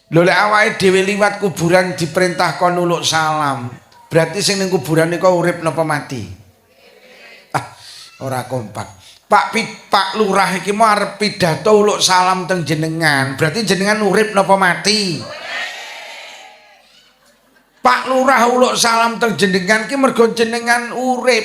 Lho lek awake dhewe liwat kuburan diperintah kon nuluk salam. Berarti sing ning kuburan niku urip napa mati? Ah, ora kompak. Pak Lurah iki mau arep pidato uluk salam teng jenengan. Berarti jenengan urip napa mati? Pak Lurah uluk salam teng jenengan ki mergo jenengan urip.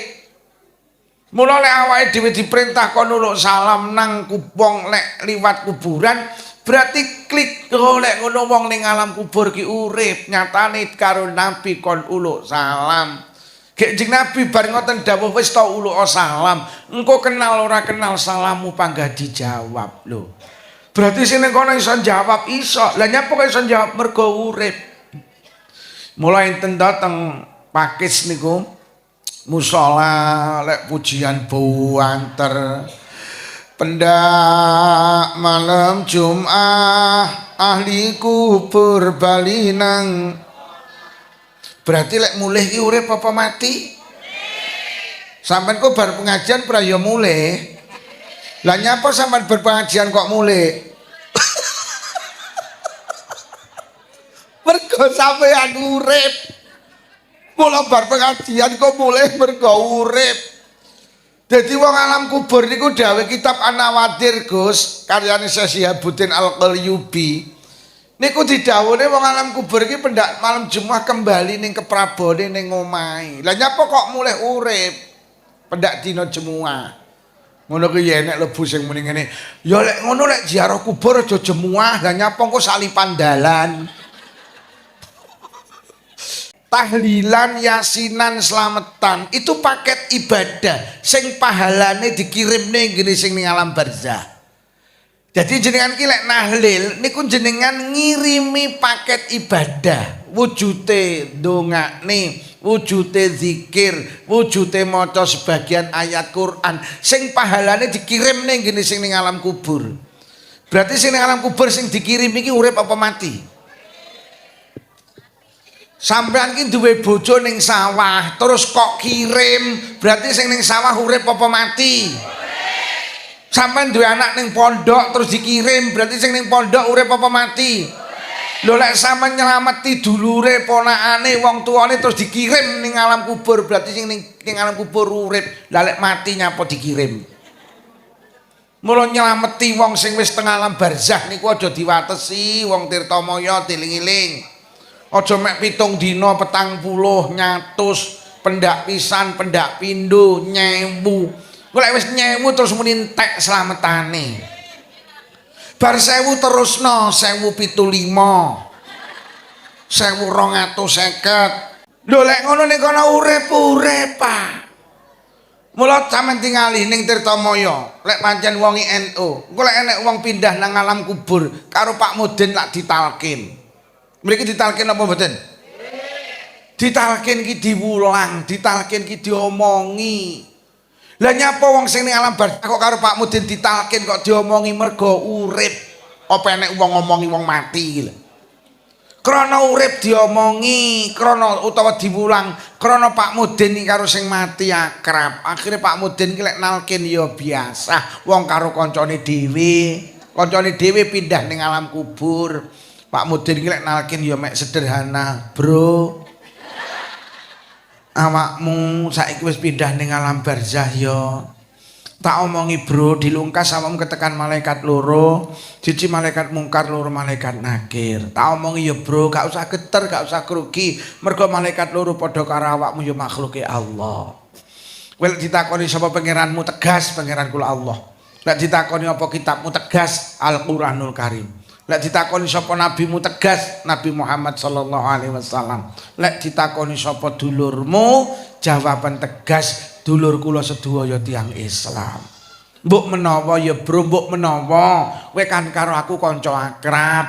Mula lek awake dhewe diperintah kon uluk salam nang kupong lek liwat kuburan, berarti klik lek ngono wong ning alam kubur ki urip. Nyatane karo Nabi kon uluk salam. Gek Jeng Nabi bar ngoten dawuh wis ta uluk salam. Engko kenal ora kenal salammu panggah dijawab lho. Berarti sing kono iso jawab iso. Lah nyapa kok iso jawab mergo urip. Mulai enten dateng Pakis niku musala lek pujian buanter. Pendak malam Jumat ahli kubur bali nang. Berarti lek mulih ki urip apa mati? Sampeyan kok bar pengajian pra ya mulih. Lah nyapa sampeyan berpengajian kok mulih? Mergo sampeyan urip. Mula bar pengajian kok mulih mergo urip. Dadi wong alam kubur niku dawuh kitab An-Nawadir Gus, karyane Syekh Shihabuddin Al-Qalyubi. Niku didhawuhne wong alam kubur iki pendak malam Jumat kembali ning keprabone ning omahe. Lah nyapa kok mulih urip? Pendak dina Jumat. Ngono ki ya enek lebu sing muni ngene. Ya lek ngono lek ziarah kubur aja Jumat, lah nyapa kok salipan dalan. Tahlilan, yasinan, slametan itu paket ibadah sing pahalane dikirimne ngene sing ning alam barzah. Jadi jenengan ki lek nahlil niku jenengan ngirimi paket ibadah, wujute ndongakne, wujute zikir, wujute maca sebagian ayat Quran sing pahalane dikirim ning ngene sing ning alam kubur. Berarti sing ning alam kubur sing dikirim iki urip apa mati? Sampean ki duwe bojo ning sawah terus kok kirim, berarti sing ning sawah urip apa mati? Sampai dua anak ning pondok terus dikirim, berarti sing ning pondok urip apa mati? Lho lek sampean nyelameti dulure ponakane wong tuane terus dikirim ning alam kubur, berarti sing ning alam kubur urip. Lah lek mati nyapa dikirim? Mula nyelameti wong sing wis teng alam barzah niku aja diwatesi wong Tirtamaya diling-iling. Aja mek 7 dina 40 nyatus pendak pisan, pendak pindho, 1000. Lek wis 1000 terus muni entek slametane. Bar 1000 terusno 1075. 1250. Lho lek ngono ning kono urip-urip, Pak. Mula sampean tingali ning Tirtamaya, lek pancen wong NU, engko lek enek wong pindah nang alam kubur karo Pak Mudin lak ditalkin. Mriki ditalkin apa mboten? Ditalkin ki diwulang, ditalkin ki diomongi. Lah nyapa wong sing ning alam barzah kok karo Pak Mudin ditalkin kok diomongi mergo urip. Apa enek wong ngomongi wong mati iki lho. Krana urip diomongi, krana utawa diwulang, krana Pak Mudin iki karo sing mati akrab. Akhire Pak Mudin iki lek nalkin ya biasa, wong karo kancane dhewe. Kancane dhewe pindah ning alam kubur. Pak Mudin iki lek nalkin ya mek sederhana, Bro. Awakmu saiki wis pindah ning alam barzah ya. Tak omongi Bro, dilungkas awakmu ketekan malaikat loro, siji malaikat mungkar, loro malaikat nakir. Tak omongi ya Bro, gak usah geter, gak usah grogi, mergo malaikat loro padha karo awakmu ya makhluke Allah. Kowe lek ditakoni sapa pangeranmu tegas, pangeran kula Allah. Lek ditakoni apa kitabmu tegas, Al-Qur'anul Karim. Lek ditakoni sapa nabimu tegas, Nabi Muhammad sallallahu alaihi wasallam. Lek ditakoni sapa dulurmu, jawaban tegas, dulur kula sedaya tiyang Islam. Mbok menawa ya Bro, mbok menawa kowe kan karo aku kanca akrab.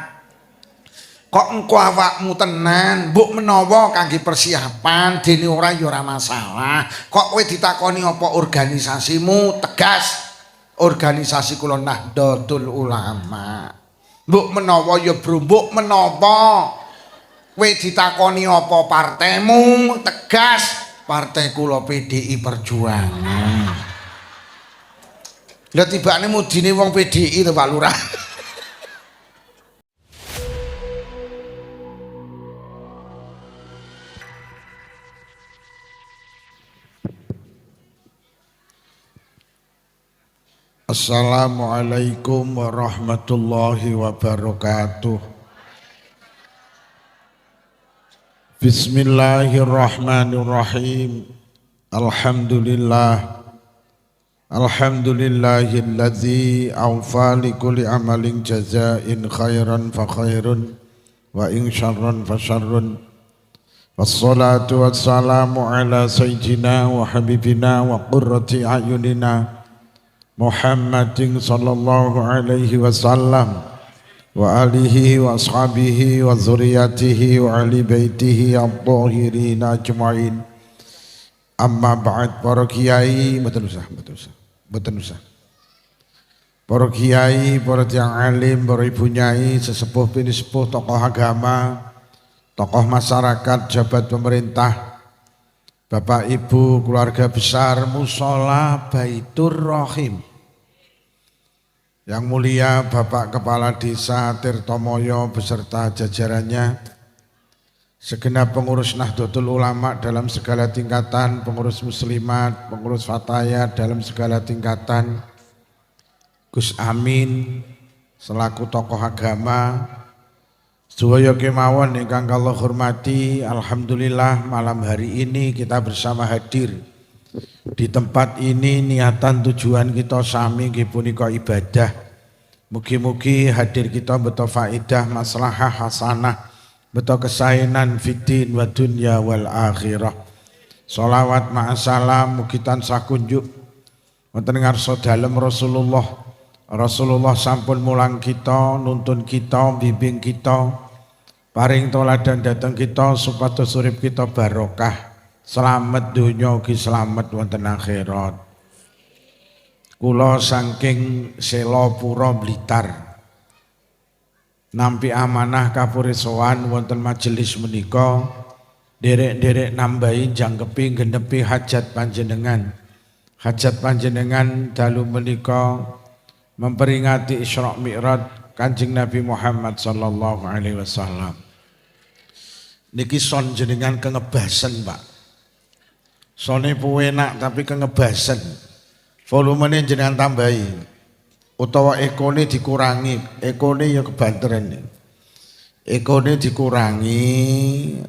Kok engko awakmu tenan, mbok menawa kangge persiapan dene ora ya ora masalah. Kok kowe ditakoni apa organisasimu, tegas. Organisasi kula Nahdlatul Ulama. Mbok menawa ya Bro, mbok menawa kowe ditakoni apa partaimu, tegas. Partai kula PDI Perjuangan. Lah tibane mudine wong PDI to Pak Lurah. Assalamualaikum warahmatullahi wabarakatuh. Bismillahirrahmanirrahim. Alhamdulillahilladzi awfa li kulli amalin jazain khairan fa khairun wa in syarran fa syarrun. Wassalatu wassalamu ala sayyidina wa habibina wa qurrati ayunina Muhammadin sallallahu alaihi wasallam wa alihi wa ashabihi wa zuriyatihi wa ahli baitihi at-tahirin ajma'in. Amma ba'd. Para kiai, mboten usah. Para kiai, para tiyang alim, para ibu nyai, sesepuh bini sepuh, tokoh agama, tokoh masyarakat, jabat pemerintah, Bapak Ibu, keluarga besar Mushola Baitur Rahim. Yang mulia Bapak Kepala Desa Tirtomoyo beserta jajarannya, segenap pengurus Nahdlatul Ulama dalam segala tingkatan, pengurus muslimat, pengurus fataya dalam segala tingkatan, Gus Amin selaku tokoh agama, sedaya kemawon ingkang kula hormati. Alhamdulillah malam hari ini kita bersama hadir di tempat ini. Niatan tujuan kita sami nggih punika ibadah. Mugi-mugi hadir kita beto faidah maslahah hasanah, beto kesaenan fiddin wa dunya wal akhirah. Sholawat ma'asalam mugi tansah kunjuk wonten ngarsa dalem Rasulullah. Rasulullah sampun mulang kita, nuntun kita, bimbing kita, paring toladan dateng kita supados urip kita barokah, selamat dunya ugi selamat wonten akhirat. Kula saking Sela Pura Blitar nampi amanah kapuri sowan wonten majelis menika, derek-derek nambahi jangkepi genepi hajat panjenengan. Hajat panjenengan dalu menika memperingati Isra Mi'raj Kanjeng Nabi Muhammad sallallahu alaihi wasallam. Niki son jenengan kengebasen, Pak. Sone puenak tapi kengebasen. Volumenya jenengan tambahi utawa ekone dikurangi. Ekone ya kebanteren. Ekone dikurangi,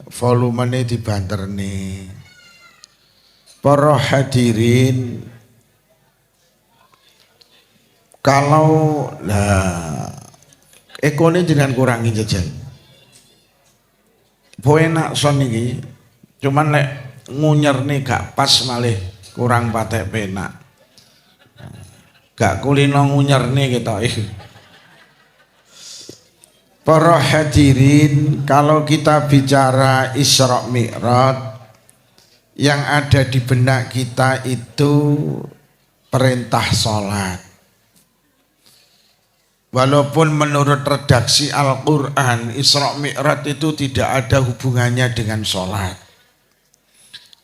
volumenya dibanterni. Para hadirin, kalau ekone jenengan kurangi jajan. Enak son iki, cuman lek ngunyerne gak pas malih kurang patek penak. Gak kulino ngunyerne kita. Para hadirin, kalau kita bicara Isra Mi'raj, yang ada di benak kita itu perintah sholat. Walaupun menurut redaksi Al-Quran, Isra Mi'raj itu tidak ada hubungannya dengan sholat.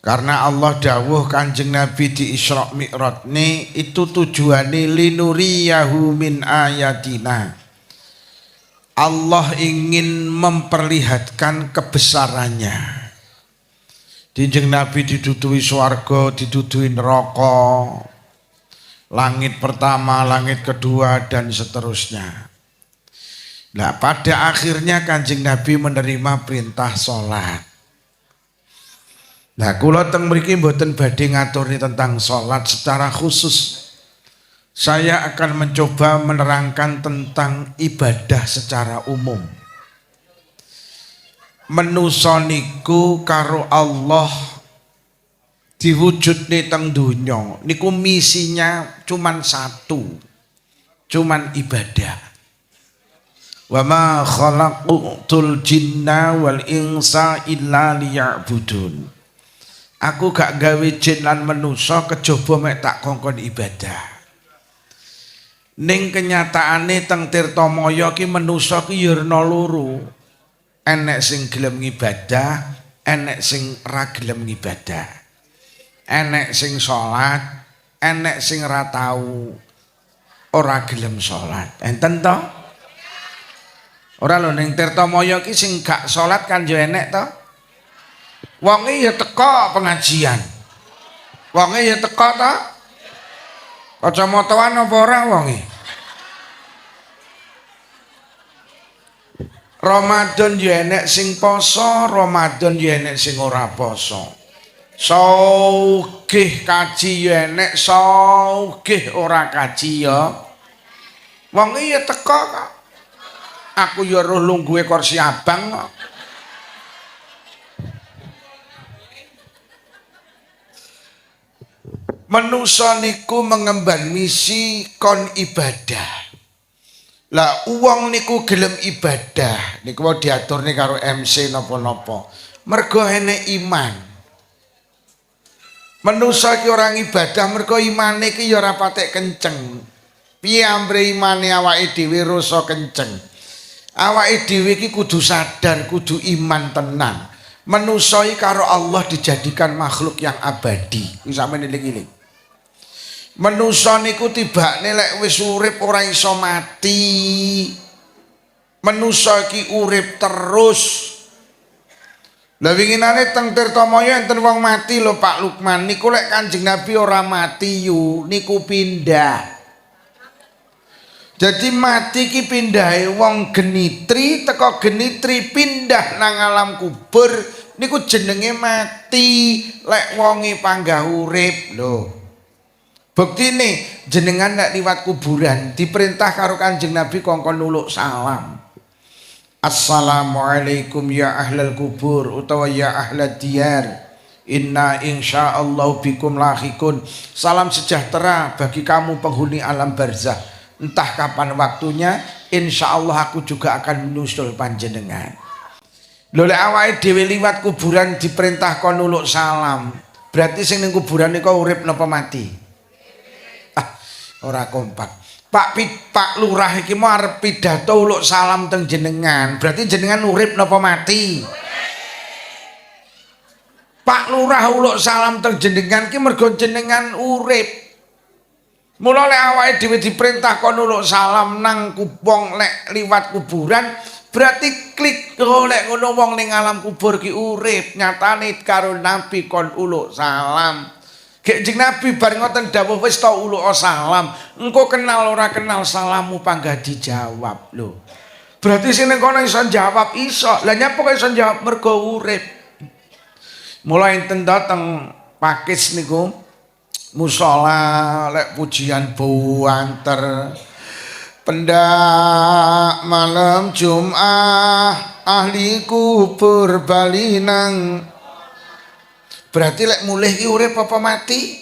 Karena Allah dawuh Kanjeng Nabi di Isra Mi'raj ini itu tujuannya linuriyahu min ayatina. Allah ingin memperlihatkan kebesarannya. Kanjeng Nabi didudui swarga, didudui neraka, langit pertama, langit kedua, dan seterusnya. Nah, pada akhirnya Kanjeng Nabi menerima perintah sholat. Nah, kula teng mriki mboten badhe ngaturi tentang sholat secara khusus. Saya akan mencoba menerangkan tentang ibadah secara umum. Manusa niku karo Allah diwujudne teng donya niku misinya cuman satu, cuman ibadah. Wa ma khalaqtul jinna wal insa illa liya'budun. Aku gak gawe jin lan manusa kejaba mek tak kongkon ibadah. Ning kenyataane teng Tirtamaya ki manusa ki ya ana loro. Enek sing gelem ngibadah, enek sing ra gelem ngibadah. Enek sing sholat, enek sing ra tau ora gelem sholat. Enten to? Ora lho ning Tirtamaya ki sing gak sholat kan yo enek to? Wonge ya teko pengajian. Wonge ya teko to? Kacamataan apa ora wonge? Ramadan ya enek sing poso, Ramadan ya enek sing ora poso. Sugih kaji ya enek, sugih ora kaji ya. Wong iya teko kok. Aku ya roh lungguhe kursi abang kok. Manusa niku mengemban misi kon ibadah. Lah uang niku gelem ibadah niku mau diaturne karo MC napa-napa. Mergo enek iman. Manusa iki orang ibadah mergo imane iki ya ora patek kenceng. Piye ambre imane awake dhewe rasa kenceng. Awake dhewe iki kudu sadar, kudu iman tenan. Manusa iki karo Allah dijadikan makhluk yang abadi. Kuwi sampeyan eling-eling. Manusa niku tibakne lek wis urip ora iso mati. Manusa iki urip terus. Lah winginane teng Tirtamaya enten wong mati lho Pak Lukman. Niku lek Kanjeng Nabi ora mati yu, niku pindah. Jadi mati ki pindahe wong genitri teko genitri pindah nang alam kubur niku jenenge mati. Lek wonge panggah urip lho. Buktine jenengan nek liwat kuburan diperintah karo Kanjeng Nabi kongkon nuluk salam. Assalamualaikum ya ahlal kubur utawa ya ahlad diyar. Inna insyaallah bikum lahikun. Salam sejahtera bagi kamu penghuni alam barzah. Entah kapan waktunya, insyaallah aku juga akan menyusul panjenengan. Lho lek awake dhewe liwat kuburan diperintah kon nuluk salam. Berarti sing ning kuburan niku urip napa mati? Ora kompak. Pak Lurah iki mau arep pidato uluk salam teng jenengan. Berarti jenengan urip napa mati? Pak Lurah uluk salam teng jenengan ki mergo jenengan urip. Mula lek awake dhewe diperintah kon uluk salam nang kupong lek liwat kuburan, berarti klik lek ngono wong ning alam kubur ki urip. Nyatane karo Nabi kon uluk salam. Kanjeng Nabi bar ngoten dawuh wis ta uluk salam. Engko kenal ora kenal salammu panggah dijawab lho. Berarti sing ning kono iso jawab iso. Lah nyapa kok iso jawab mergo urip. Mula enten dateng Pakis niku musala lek pujian buanter. Pendak malam Jumat ahli kubur bali nang. Berarti lek mulih ki urip apa mati?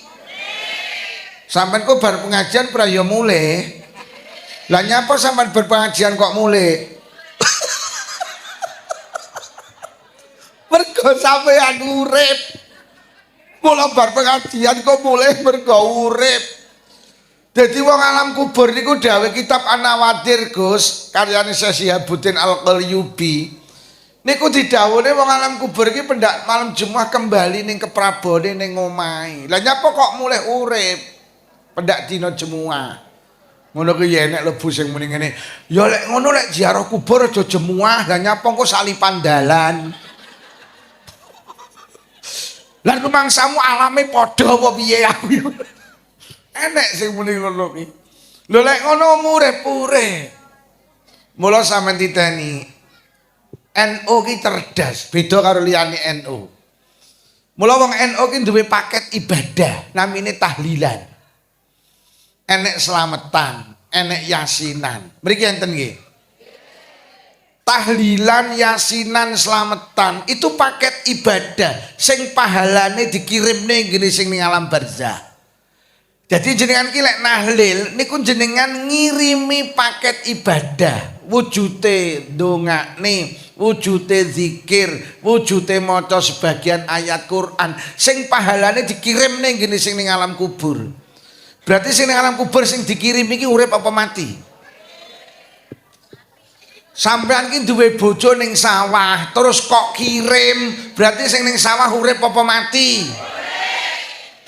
Sampeyan kok bar pengajian pra ya mulih. Lah nyapa sampeyan berpengajian kok mulih? Mergo sampeyan urip. Mula bar pengajian kok mulih mergo urip. Dadi wong alam kubur niku dawuh kitab An-Nawadir Gus, karyane Syekh Shihabuddin Al-Qalyubi. Niku didhawuhne wong alam kubur iki pendak malam Jumat kembali ning keprabone ning omahe. Lah nyapa kok mulih urip? Pendak dina Jumat. Ngono ki ya enek lebu sing muni ngene. Ya lek ngono lek ziarah kubur aja Jumat. Lah nyapa kok salipan dalan? Lah rumangsamu alame padha apa piye aku? Enek sing muni ngono ki. Lho lek ngono urip-urip. Mula sampeyan titeni NU ki cerdas, beda karo liyane NU. Mula wong NU ki duwe paket ibadah, namine tahlilan. Enek slametan, enek yasinan. Mriki enten nggih. Tahlilan, yasinan, slametan itu paket ibadah sing pahalane dikirimne ngene sing ning alam barzah. Jadi jenengan ki lek nahlil niku jenengan ngirimi paket ibadah, wujute ndongakne, wujute zikir, wujute maca sebagian ayat Quran sing pahalane dikirim ning ngene sing ning alam kubur. Berarti sing ning alam kubur sing dikirim iki urip apa mati? Sampean ki duwe bojo ning sawah terus kok kirim, berarti sing ning sawah urip apa mati?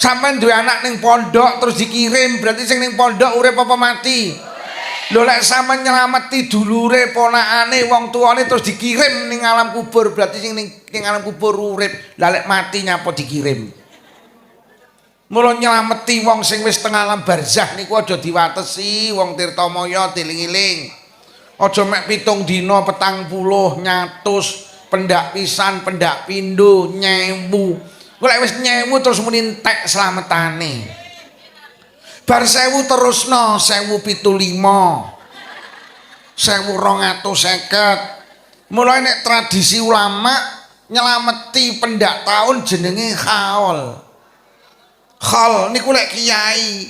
Sampean duwe anak ning pondok terus dikirim, berarti sing ning pondok urip apa mati? Lho lek sampean nyelameti dulure ponakane wong tuane terus dikirim ning alam kubur, berarti sing ning alam kubur urip. Lah lek mati nyapa dikirim? Mula nyelameti wong sing wis teng alam barzah niku aja diwatesi wong Tirtamaya dieling-eling. Aja mek 7 dina 40 nyatus pendak pisan, pendak pindho, 1000. Golek wis 1000 terus muni entek slametane. Bar 1000 terusno 1075. 1250. Mulai nek tradisi ulama nyelameti pendak tahun jenenge khaul. Khol niku lek kiai.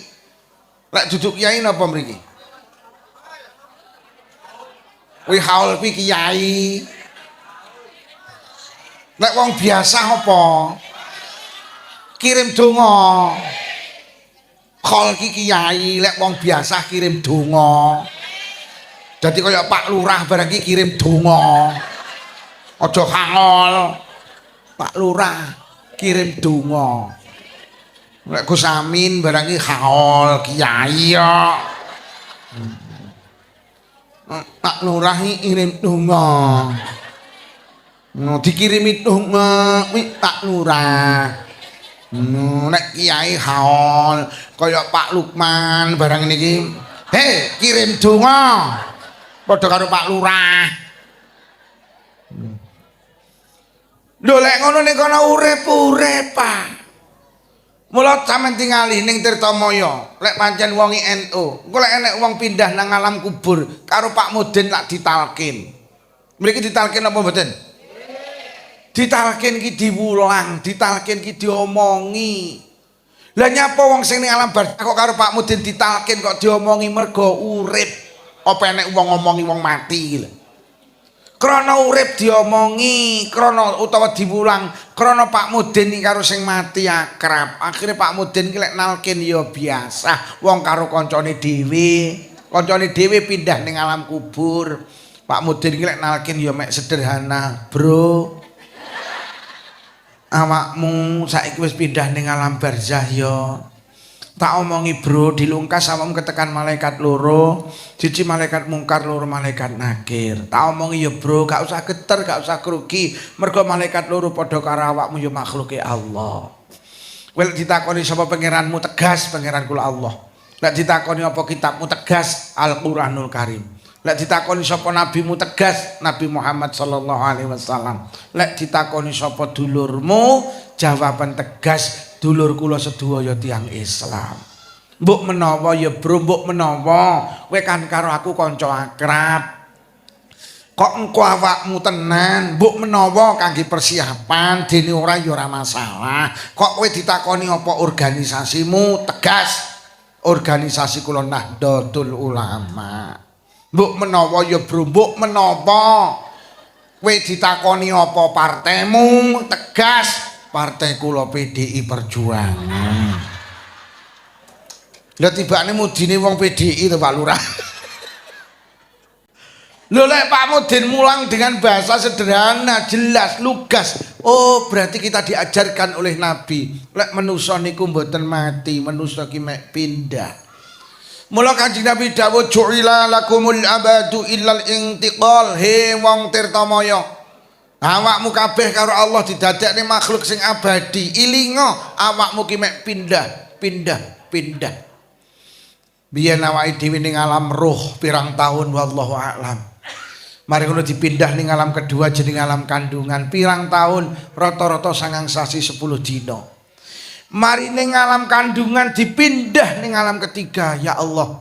Lek duduk kiai napa mriki? Kuwi haul kuwi kiai. Lek wong biasa apa? Kirim donga. Khol ki kiai, lek wong biasa kirim donga. Dadi kaya Pak Lurah barang ki kirim donga. Aja haul. Pak Lurah kirim donga. Lek Gus Amin barang ki haul kiai ya. Pak Lurah kirim donga. No dikirimi donga kuwi Pak Lurah. No nek kiai haul kaya Pak Lukman barang niki. Hei, kirim donga. Padha karo Pak Lurah. Lho lek ngono ning kono urip-urip, Pak. Mula sampean tingali ning Tirtamaya, lek pancen wong NU, engko lek enek wong pindah nang alam kubur karo Pak Mudin lak ditalkin. Mriki ditalkin apa mboten? Ditalkin ki diwulang, ditalkin ki diomongi. Lah nyapa wong sing ning alam barzah kok karo Pak Mudin ditalkin kok diomongi mergo urip. Apa enek wong ngomongi wong mati lho. Krana urip diomongi, krana utawa diwulang, krana Pak Mudin iki karo sing mati akrab. Akhire Pak Mudin ki lek nalkin ya biasa, wong karo kancane dhewe. Kancane dhewe pindah ning alam kubur. Pak Mudin ki lek nalkin ya mek sederhana, "Bro, awakmu saiki wis pindah ning alam barzah ya. Tak omongi bro, dilungkas awakmu ketekan malaikat loro, siji malaikat mungkar, loro malaikat nakir. Tak omongi ya bro, gak usah geter, gak usah kerugi, mergo malaikat loro padha karo awakmu ya makhluke Allah. Wel ditakoni sapa pangeranmu, tegas pangeran kula Allah. Lek ditakoni apa kitabmu, tegas Al-Qur'anul Karim. Lek ditakoni sapa nabimu, tegas Nabi Muhammad sallallahu alaihi wasallam. Lek ditakoni sapa dulurmu, jawaban tegas dulur kula sedaya tiyang Islam. Mbok menawa ya bro, mbok menawa kowe kan karo aku kanca akrab. Kok engko awakmu tenan, mbok menawa kangge persiapan dene ora ya ora masalah. Kok kowe ditakoni apa organisasimu, tegas organisasi kula Nahdlatul Ulama. Mbok menawa ya bro, mbok menawa kowe ditakoni apa partaimu, tegas partai kula PDI Perjuangan. Lah tibane mudine wong PDI to Pak Lurah. Lho lek Pak Mudin mulang dengan bahasa sederhana, jelas, lugas. Oh, berarti kita diajarkan oleh Nabi. Lek manusa niku mboten mati, manusa ki mek pindah. Mula Kanjeng Nabi dawuh ju'ila lakumul abadu illal intiqal. He wong Tirtamaya, awakmu kabeh karo Allah didadekne makhluk sing abadi. Ilinga awakmu ki mek pindah. Biyen awake dhewe ning alam ruh pirang tahun wallahu a'lam. Mari ngono dipindah ning alam kedua jeneng alam kandungan pirang tahun, rata-rata 9 sasi 10 dina. Mari ning alam kandungan dipindah ning alam ketiga, ya Allah.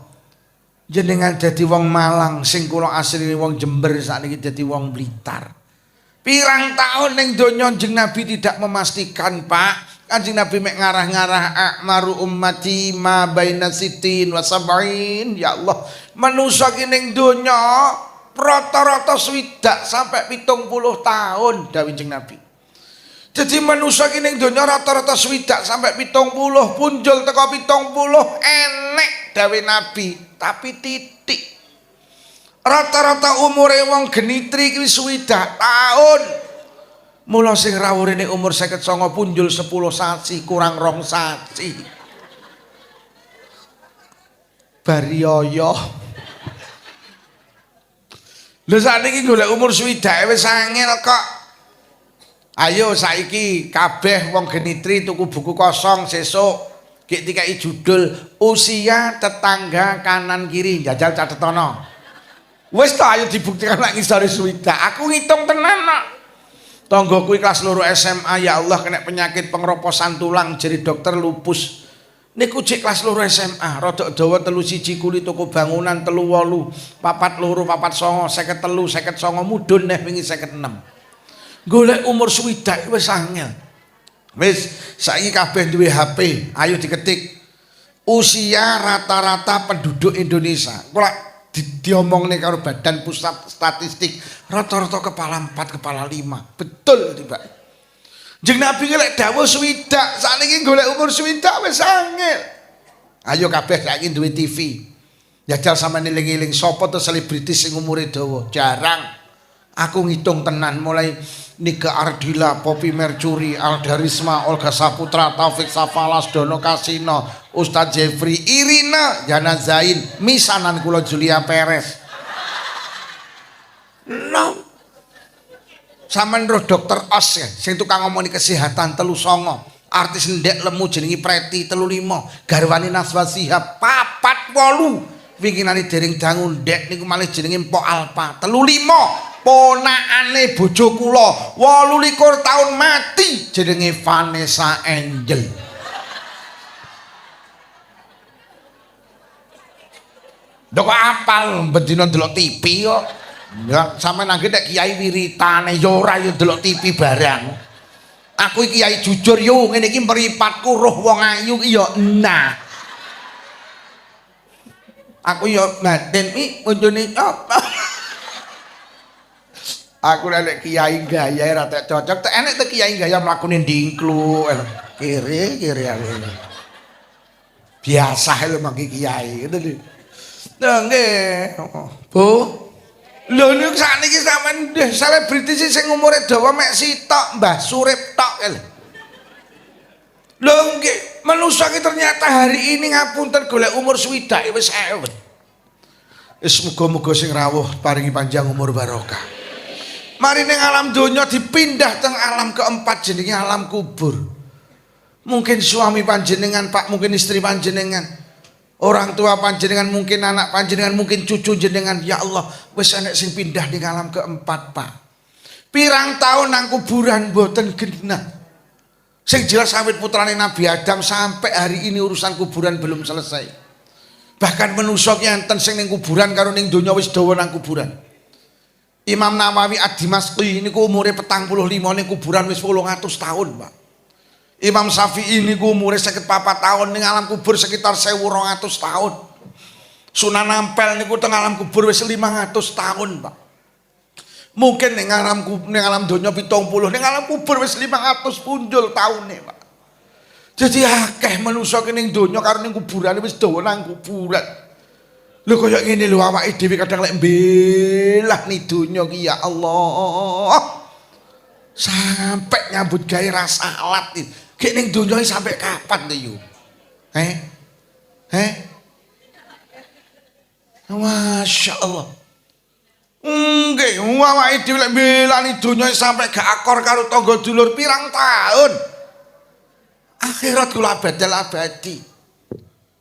Jenengan dadi wong Malang sing kula asline wong Jember sakniki dadi wong Blitar. Pirang tahun ning donya Kanjeng Nabi tidak memastikan, Pak. Kanjeng Nabi mek ngarah-ngarah akmaru ummati ma baina sitin wa sab'in. Ya Allah, manusa ki ning donya rata-rata 60 sampai 70 tahun dawuh Kanjeng Nabi. Jadi manusa ki ning donya rata-rata 60 sampai 70, punjul teko 70 enek dawuh Nabi, tapi titik. Rata-rata umure wong genitri ki 60 tahun. Mula sing rawuhne umur 59 punjul 10 sasi kurang 2 sasi. Barioyo. Lho sakniki golek umur swidak wis angel kok. Ayo saiki kabeh wong genitri tuku buku kosong sesuk. Gek dikai judul usia tetangga kanan kiri jajal catetono. Wis ta ayo dibuktikan lek ngisore swidak. Aku ngitung tenan kok. Tangga kuwi kelas 2 SMA ya Allah kena penyakit pengeroposan tulang jadi dokter lupus. Niku cek kelas 2 SMA, rodok dawa 31 kuli toko bangunan 38, 42, 49, 53, 59 mudhun neh wingi 56. Golek umur swidak wis angel. Wis saiki kabeh duwe HP, ayo diketik. Usia rata-rata penduduk Indonesia. Kok diomongne karo Badan Pusat Statistik rata-rata kepala 4 kepala 5 betul tiba jeung Nabi lek dawuh swidak sakniki golek umur swidak wis angel ayo kabeh saiki duwe TV jajal sampeyan eling-eling sapa to selebritis sing umure dawa jarang aku ngitung tenan mulai Nika Ardila, Poppy Mercury, Alda Risma, Olga Saputra, Taufik Safalas, Dono Kasino, Ustadz Jeffrey, Irina, Jana Zain, misanan kula Julia Perez. No. Sampeyan roh dokter Os ya, sing tukang ngomongin kesehatan 39. Artis ndek lemu jenengi Preti 35, garwane Naswa Shihab 48. Winginane dereng dangu ndek niku malih jenenge Mpok Alpa 35. Ponakane bojo kula 28 tahun mati jenenge Vanessa Angel. Ndok apal bendina delok TV kok. Ya sampeyan nang nek Kiai wiritane ya ora yo delok TV barang. Aku iki Kiai jujur yo ngene iki mripatku roh wong ayu iki yo nah. Aku yo batin iki boncone apa? Aku lek kiai gaya ora tek cocok, tek enek tek kiai gaya mlakune ndingklu. Kiri aku. Biasa lho mangki kiai ngono lho. Lho nggih. Bu. Lho niku sakniki sampean selebritis sing umure dawa mek sitok, Mbah Surip tok lho. Lho nggih, manusa ki ternyata hari ini ngapunten golek umur swidak wis ewet. Wis muga-muga sing rawuh paringi panjang umur barokah. Mari ning alam donya dipindah teng alam keempat jenenge alam kubur. Mungkin suami panjenengan, Pak, mungkin istri panjenengan, orang tua panjenengan, mungkin anak panjenengan, mungkin cucu jenengan. Ya Allah, wis enek sing pindah ning alam keempat, Pak. Pirang tahun nang kuburan mboten genah. Sing jelas awit putrane Nabi Adam sampai hari ini urusan kuburan belum selesai. Bahkan manusa ki enten sing ning kuburan karo ning donya wis dawa nang kuburan. Imam Nawawi Ad-Dimashqi niku umure 45 ning kuburan wis 800 tahun, Pak. Imam Syafi'i niku umure 54 tahun ning alam kubur sekitar 1200 tahun. Sunan Ampel niku teng alam kubur wis 500 tahun, Pak. Mungkin ning alam donya 70, ning alam kubur wis 500 punjul taune, Pak. Jadi akeh manusa ki ning donya karo ning kuburan wis dawa nang kuburan. Lho kaya ngene lho awake dhewe kadang lek mbelah ni donya ki ya Allah. Sampai nyambut gawe rasa alat iki. Gek ning donya iki sampai kapan to yo? Masya Allah. Nggih, awake dhewe lek mbelah ni donya sampai gak akor karo tangga dulur pirang tahun. Akhirat kula abadi.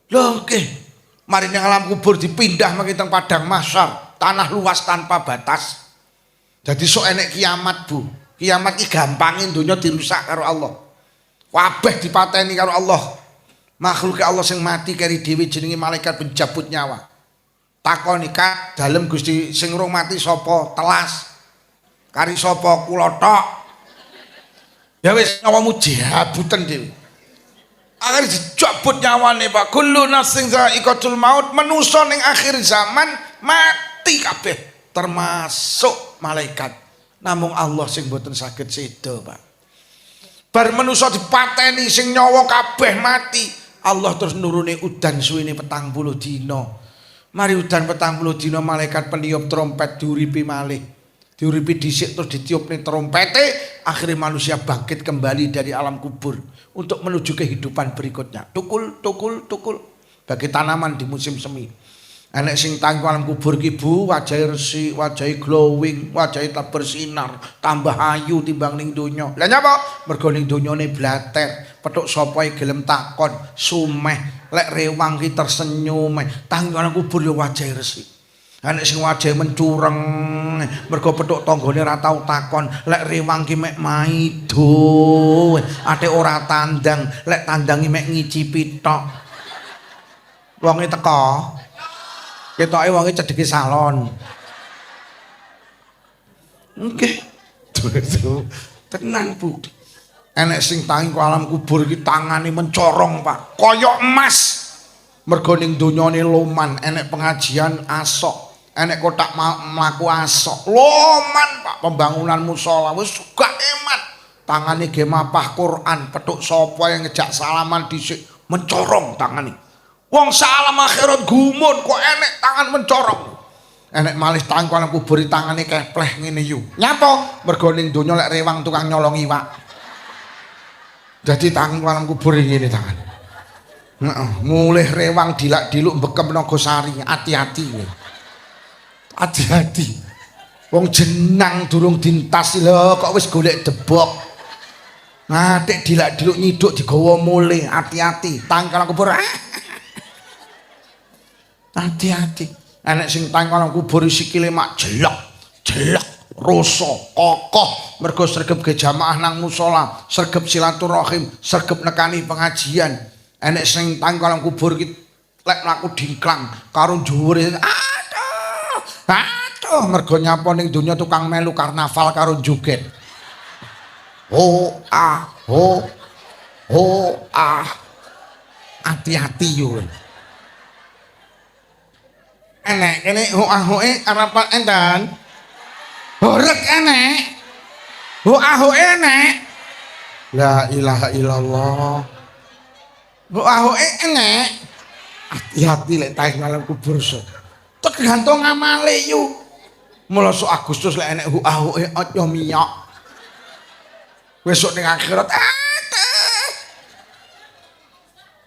Lho nggih. Mari ning alam kubur dipindah mangke teng padang mahsyar, tanah luas tanpa batas. Jadi sok enek kiamat, Bu. Kiamat iki gampangin donya dirusak karo Allah. Kabeh dipateni karo Allah. Makhluk Allah sing mati kari dhewe jenenge malaikat pencabut nyawa. Takoni Kak, dalem Gusti sing urung mati sapa? Telas. Kari sapa? Kula tok. Ya wis nyawamu dihabuten dhewe. Akhir dicabut nyawane, Pak. Kullu nafsin za'iqatul maut. Manusa ning akhir zaman mati kabeh termasuk malaikat. Namung Allah sing mboten saged sedo, Pak. Bar manusa dipateni sing nyawa kabeh mati, Allah terus nuruni udan suwene 40 dina. Mari udan 40 dina malaikat peniup trompet diuripi malih. Diuripi dhisik terus ditiupne trompete, akhirnya manusia bangkit kembali dari alam kubur untuk menuju kehidupan berikutnya. Tukul. Bagi tanaman di musim semi. Enek sing tangku alam kubur ki Bu, wajahe resik, wajahe glowing, wajahe tak bersinar, tambah ayu timbang ning donya. Lah nyapa? Mergo ning donyane blater. petuk sapa gelem takon sumeh lek rewang ki tersenyum tangi ana kubur yo wajahe resik nek sing wajahe mencureng mergo petuk tanggane ora tau takon lek rewang ki mek maido ate ora tandang lek tandangi mek ngicipi tok wonge teko ketoke wonge cedheke salon nggih tenan Bu enek sing tangi ku alam kubur iki tangane mencorong Pak kaya emas mergo ning donyane loman enek pengajian asok enek kotak mlaku asok loman Pak pembangunan musala wis juga emat tangane ge mapah Quran petuk sapa yang ngejak salaman dhisik mencorong tangane wong salam akhirat gumun kok enek tangan mencorong enek malih tangan alam kubur tangane kepleh ngene yu nyapa mergo ning donya lek rewang tukang nyolong iwak jadi tangan alam kubur ngene tangan mulih rewang dilak-diluk bekem Nagosari hati-hati hati-hati wong jenang durung dintas lho kok wis golek debok ngatik dilak-diluk nyiduk digawa mulih hati-hati tangan alam kubur hati-hati enek sing tangan alam kubur sikile mak jelek rasa kokoh mergo sregep ge jamaah nang musala sregep silaturahim sregep nekani pengajian enek sing tangan alam kubur ki lek mlaku dingklang karo dhuwure aduh mergo nyapa ning donya tukang melu karnaval karo joget ho ah hati-hati yo enek kene ho-ahoe arapan endan horeg enek ho-ahoe enek la ilaha illallah ho-ahoe enek hati-hati lek taih malam kubur so tergantung amale yu mula sok Agustus lek enek ho-ahoe aja miyok besok ning akhirat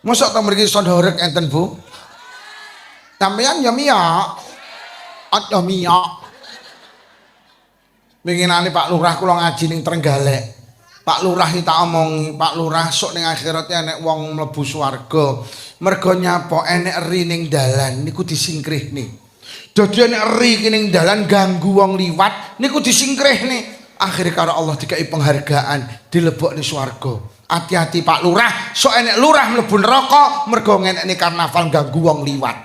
mosok ta mriki son horeg enten Bu sampeyan ya miyok aja miyok winginane Pak Lurah kula ngaji ning Trenggalek Pak Lurah iki tak omongi Pak Lurah sok ning akhirat enek wong mlebu swarga mergo nyapa enek eri ning dalan niku disingkrihne dadi enek eri ki ning dalan ganggu wong liwat niku disingkrihne akhire karo Allah dikai penghargaan dilebokne swarga hati-hati Pak Lurah sok enek lurah mlebu neraka mergo ngenekne karnaval ganggu wong liwat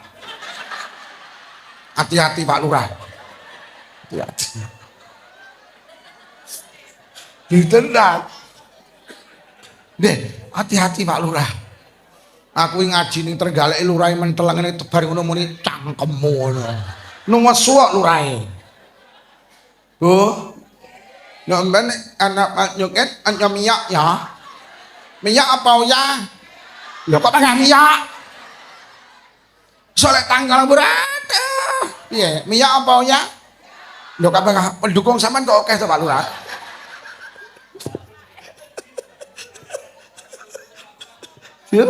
hati-hati Pak Lurah hati-hati ditenang deh hati-hati Pak Lurah aku ngaji ning Trenggalek lurahe menteleng ngene tebar ngono muni cangkemmu ngono nuwesu kok lurahe oh nyomben anak nyuket anya minyak ya minyak apa ya lho kok pengen minyak solek tanggal berat iya minyak apa ya lho kabeh pendukung sampean kok oke to Pak Lurah ya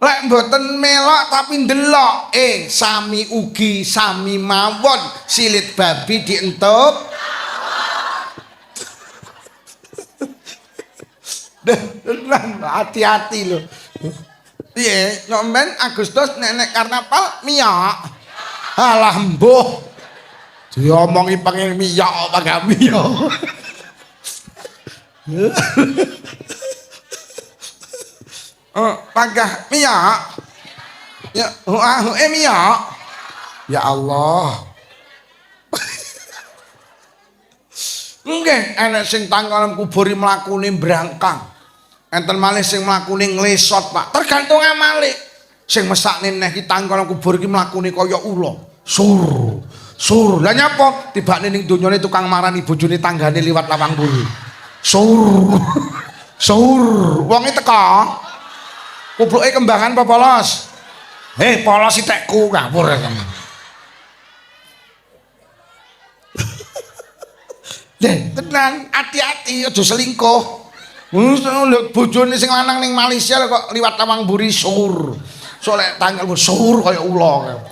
lek mboten melok tapi ndelok sami ugi sami mawon silit babi dientup tenang hati-hati lho piye nyomben Agustus nek karnaval miyak alah mbuh diomongi pengen miyak apa gak miyak pagah miyak ya miyak ya Allah nggih enek sing tanggal kuburi mlakune brangkang enten malih sing mlakune nglesot Pak tergantung amale sing mesakne neh ki tanggal kubur ki mlakune kaya ula sur lah nyapa tibane ning donyane tukang marani bojone tanggane liwat lawang buri sur wonge teka kubluke kembangan apa polos polos sitekku ngawur tenang hati-hati aja selingkuh bojone sing lanang ning Malaysia kok liwat lawang buri sur solek tanggal sur kaya ula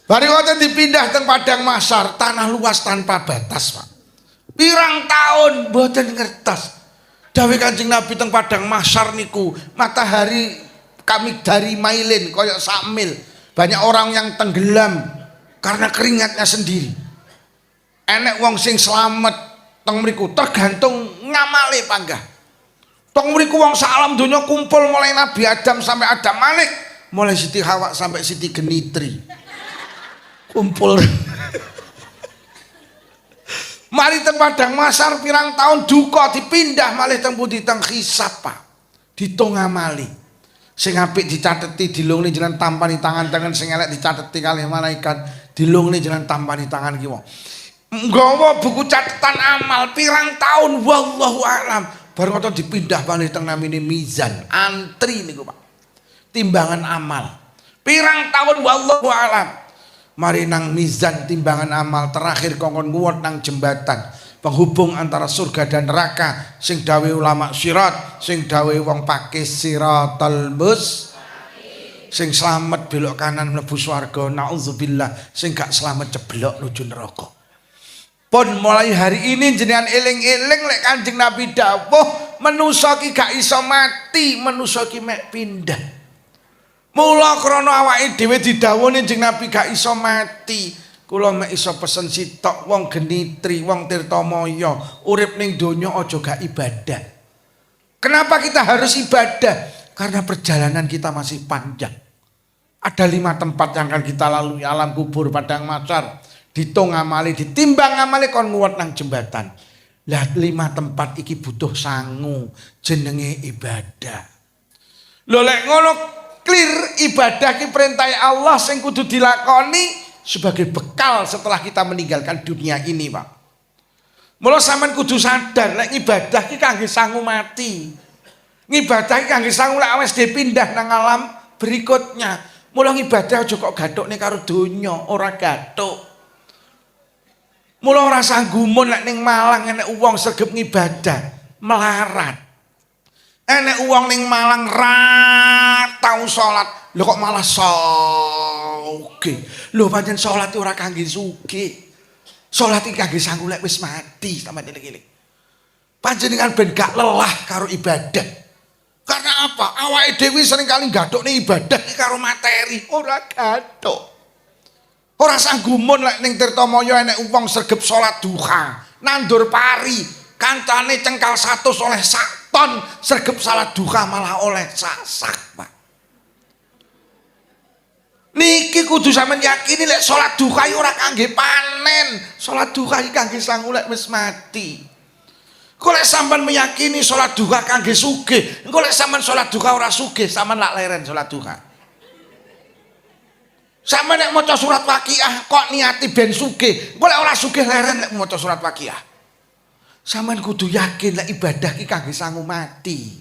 bari ngoten dipindah teng Padang Masar tanah luas tanpa batas Pak Pirang tahun mboten ngertos. Dawuh Kanjeng Nabi teng padang mahsyar niku, matahari kami dari mailin koyok sakmil. Banyak orang yang tenggelam karena keringatnya sendiri. Enek wong sing slamet teng mriku tergantung ngamale panggah. Teng mriku wong sak alam donya kumpul mulai Nabi Adam sampai Adam Malik, mulai Siti Hawa sampai Siti Genitri. Kumpul. Mari teng padang mahsyar pirang tahun duka dipindah malih teng pundi teng hisab Pak. Ditung ngamali. Sing apik dicateti dilungne jenengan tampani tangan-tangan, sing elek dicateti kalih malaikat dilungne jenengan tampani tangan kiwa. Nggawa buku catatan amal pirang tahun wallahu alam. Bareng ngoten dipindah malih teng namine mizan, antri niku Pak. Timbangan amal. Pirang tahun wallahu alam. Mari nang mizan timbangan amal terakhir kongkon nguwat nang jembatan penghubung antara surga dan neraka sing dawe ulama sirat, sing dawe wong pakis siratal mustaqim, sing slamet belok kanan mlebu swarga, naudzubillah, sing gak slamet ceblok nuju neraka. Pun mulai hari ini jenengan eling-eling lek Kanjeng Nabi dawuh manusa ki gak iso mati, manusa ki mek pindah. Mula krana awake dhewe didhawuhi Kanjeng Nabi gak iso mati. Kula mek iso pesen sitok wong Genitri, wong Tirtamaya, urip ning donya aja gak ibadah. Kenapa kita harus ibadah? Karena perjalanan kita masih panjang. Ada 5 tempat yang akan kita lalui, alam kubur, padang mahsyar, ditung amali, ditimbang amali kon nguwat nang jembatan. Lah 5 tempat iki butuh sangu, jenenge ibadah. Lho lek ngono clear ibadah ki perintah Allah sing kudu dilakoni sebagai bekal setelah kita meninggalkan dunia ini, Pak. Mula sampean kudu sadar nek ibadah ki kangge sangu mati. Ngibadah ki kangge sangu lek wis dipindah nang alam berikutnya. Mula ngibadah aja kok gathukne karo donya, ora gathuk. Mula ora sanggumun lek ning Malang enek wong sregep ngibadah, melarat. Enek wong ning Malang ra tau salat, lho kok malah sugih. Lho pancen salat ora kangge sugih. Salat iki kangge sangu lek wis mati, sampeyan eling-eling. Panjenengan ben gak lelah karo ibadah. Karena apa? Awake dhewe sering kali gathukne ibadah iki karo materi, ora gathuk. Ora sanggumun lek ning Tirtamaya enek wong sregep salat duha, nandur pari, kancane cengkal 100 oleh sak ton, sregep salat duha malah oleh sak, Pak. Niki kudu sampean yakini lek salat duha ora kangge panen. Salat duha iki kangge sangu lek wis mati. Kok lek sampean meyakini salat duha kangge sugih, engko lek sampean salat duha ora sugih, sampean lak leren salat duha. Sampeyan nek maca surat Waqiah kok niati ben sugih, engko lek ora sugih leren nek maca surat Waqiah. Sampeyan kudu yakin lek ibadah ki kangge sangu mati.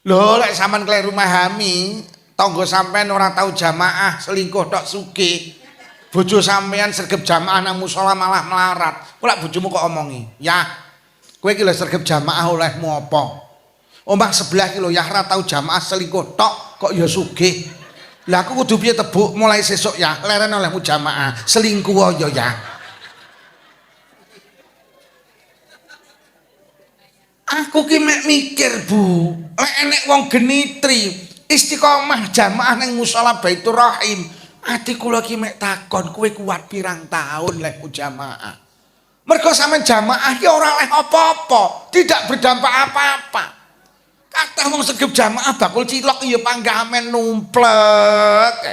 Lho lek sampean kleru memahami, tangga sampean ora tau jamaah, selingkuh tok sugih. Bojo sampean sregep jamaah nang musala malah melarat. Kok lek bojomu kok omongi, "Yah, kowe iki lho sregep jamaah olehmu apa?" Omah sebelah ki lho yah ora tau jamaah selingkuh tok kok ya sugih. Lah aku kudu piye tebuk mulai sesuk ya, leren olehmu jamaah, selingkuh ya ya. Aku ki mek mikir, Bu, lek enek wong Genitri istiqomah jamaah nang musala Baitur Rahim, ati kula ki mek takon, kowe kuat pirang tahun lehmu jamaah. Mergo sampean jamaah ki ora oleh apa-apa, tidak berdampak apa-apa. Kathah wong sregep jamaah bakul cilok ya panggah men numplek.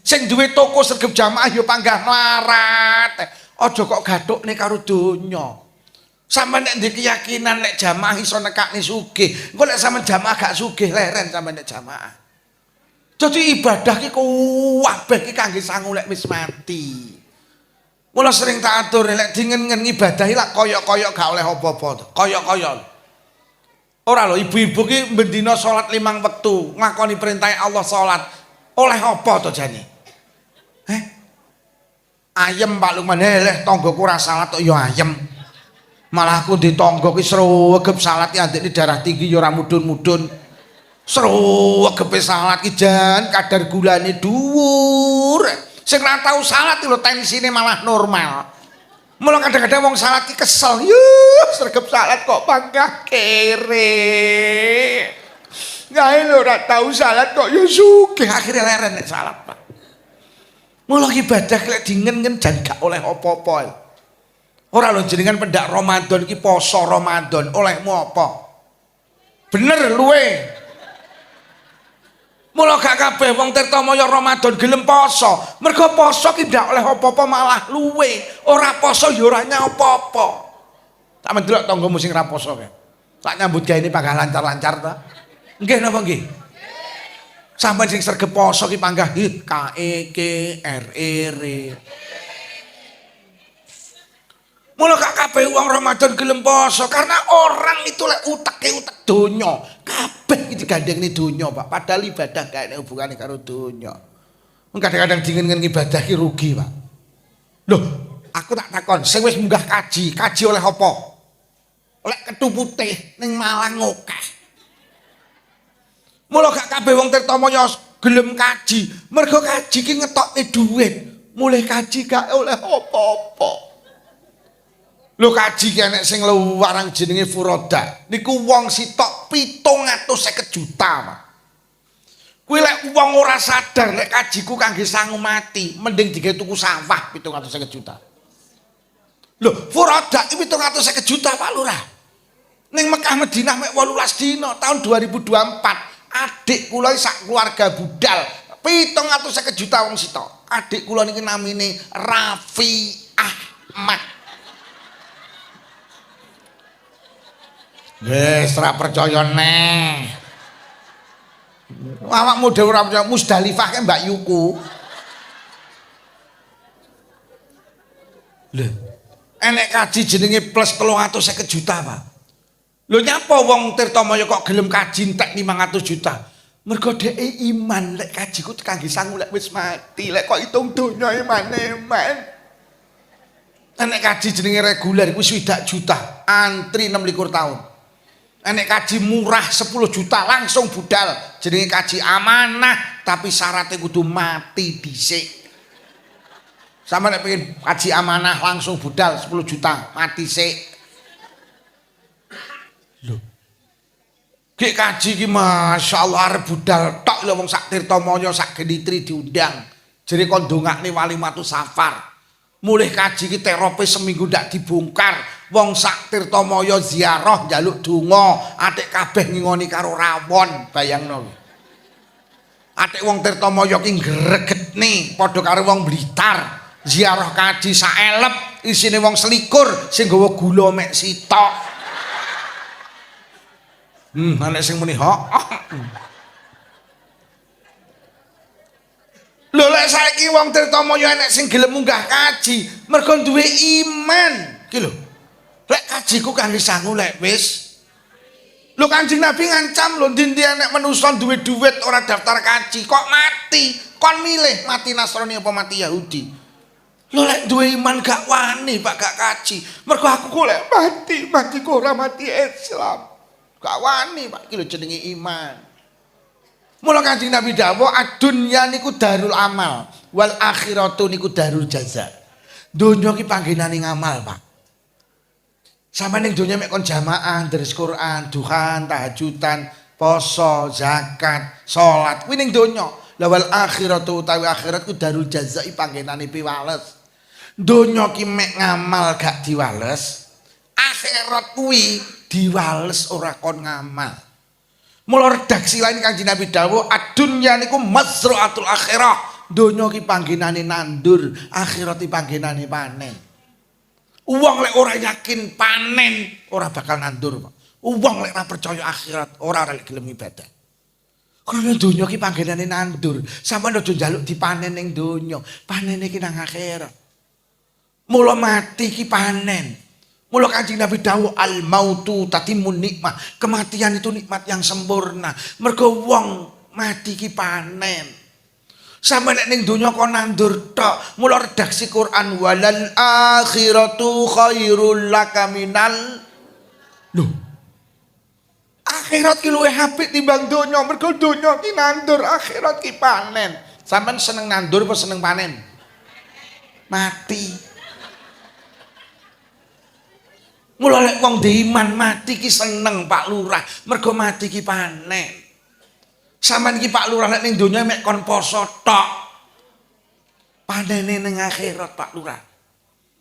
Sing duwe toko sregep jamaah ya panggah melarat. Aja kok gathukne karo donya. Sampeyan nek ndek keyakinan nek jamaah iso nekakne sugih, engko nek sampeyan jamaah gak sugih leren sampeyan nek jamaah. Dadi ibadah ki kabeh ki kangge sangu lek wis mati. Mula sering tak atur lek dingen-ngen ibadahi lak koyok-koyok gak oleh apa-apa. Koyok-koyok. Ora lho ibu-ibu ki bendina salat 5 wektu, nglakoni perintah Allah salat. Oleh apa to jane? Ayem Pak Lukman, leh tanggoku ora salat kok ya ayem. Malah aku di tangga ki sregep salat ki andekne darah tinggi ya ora mudhun-mudhun. Sregep salat ki jan kadar gulane dhuwur. Sing ora tau salat lho tensine malah normal. Mula kadang-kadang wong salat ki kesel, yuh sregep salat kok panggah kere. Ngae lho ora tau salat kok ya sugih akhire leren nek salat, Pak. Mula ibadah lek dingen-ngen jan gak oleh apa-apa. Ora lho jenengan pendak Ramadan iki poso Ramadan olehmu apa? Bener luwe. Mula gak kabeh wong Tirtamaya Ramadan gelem poso. Mergo poso ki ndak oleh apa-apa malah luwe. Ora poso ya ora apa-apa. Tak mendelok tanggamu sing ra poso kae. Tak nyambut gawe ini panggah lancar-lancar ta. Nggih napa nggih? Sampeyan sing sregep poso ki panggah K E K R E R. Mula gak kabeh wong Ramadan gelem poso karena orang itu lek uteke utek donya. Kabeh iki digandhengni donya, Pak. Padahal ibadah gak ada hubungane karo donya. Kadang-kadang dingin-dingin ibadah ki rugi, Pak. Loh, aku tak takon, sing wis munggah kaji oleh apa? Lek kethu putih ning Malang akeh. Mula gak kabeh wong Tirtamaya gelem kaji, mergo kaji ki ngetokne dhuwit. Mulih kaji gak oleh apa-apa. Lho kaji ki enek sing luwarang jenenge furoda. Niku wong sitok 750 juta, Pak. Kuwi lek wong ora sadar lek kajiku kangge sangu mati, mending digawe tuku sawah 750 juta. Lho, furoda iki 750 juta, Pak Lurah. Ning Mekah Madinah mek 18 dina tahun 2024. Adik kula sak keluarga budal 750 juta wong sitok. Adik kula niki namine Raffi Ahmad. Wes ora percaya neh. Awakmu dhewe ora percaya Musdalifah ke Mbak Yuku. Lho, enek kaji jenenge plus 350 juta, Pak. Lho nyapa wong Tirtamaya kok gelem kaji entek 500 juta? Mergo dheke iman lek kajiku kangge sangu lek wis mati, lek kok hitung donya iman-iman. Enek kaji jenenge reguler kuwi 20 juta, antri 26 tahun. Enek kaji murah 10 juta langsung budal jenenge kaji amanah tapi syaratnya kudu mati dhisik. Sama nek pengen kaji amanah langsung budal 10 juta mati sik. Lho. Ki kaji ki masyaallah arep budal tok lho wong sak Tirtamaya sak Genitri diundang. Jere kon ndongakne Walimatu Safar. Mulih kaji ki terope seminggu ndak dibongkar. Wong sak Tirtamaya ziarah njaluk donga, atik kabeh ngingoni karo rawon, bayangno. Atik wong Tirtamaya ki gregetne padha karo wong Blitar. Ziarah kaji saelep, isine wong selikur sing nggawa gula mek sitok. Anek sing muni hok. Lho lek saiki wong Tirtamaya enek sing gelem munggah kaji, mergo duwe iman. Ki lho. Lek kajiku kangge sangu lek wis. Lho Kanjeng Nabi ngancam lho ndi enek manusa duwe duit ora daftar kaji kok mati. Kon milih mati Nasrani apa mati Yahudi. Lho lek duwe iman gak wani Pak gak kaji. Mergo aku kok lek mati kok ora mati Islam. Gak wani Pak iki lho jenenge iman. Mula Kanjeng Nabi dawuh ad-dunya niku darul amal wal akhiratu niku darul jaza. Donya ki panggenane ngamal, Pak. Sama ning donya mek kon jamaah, deres Quran, duhan, tahajudan, poso, zakat, salat. Kuwi ning donya. La wal akhiratu utawi akhirat ku darul jazai panggenane piwales. Donya ki mek ngamal gak diwales. Akhirat kuwi diwales ora kon ngamal. Mula redaksi lain Kanjeng Nabi dawuh ad-dunya niku mazraatul akhirah. Donya ki panggenane nandur, akhirat ki panggenane panen. Uang lek ora yakin panen ora bakal nandur, Pak. Uang lek ora percaya akhirat ora lek gelem ibadah. Karena donya ki panggenane nandur. Sampeyan aja njaluk dipanen ning donya, panene ki nang akhirat. Mula mati ki panen. Mula Kanjeng Nabi dawuh al mautu tatimmun nikmah. Kematian itu nikmat yang sempurna. Mergo wong mati ki panen. Sampai nek ning donya kok nandur tok. Mula redaksi Quran walal akhiratu khairul laka minal. Lho. Akhirat ki luwih apik timbang donya. Mergo donya ki nandur, akhirat ki panen. Sampeyan seneng nandur apa seneng panen? Mati. Mula lek wong iman mati ki seneng Pak Lurah, mergo mati ki panen. Sampeyan ki Pak Lurah lek ning donya mek kon poso tok. Panene ning akhirat Pak Lurah.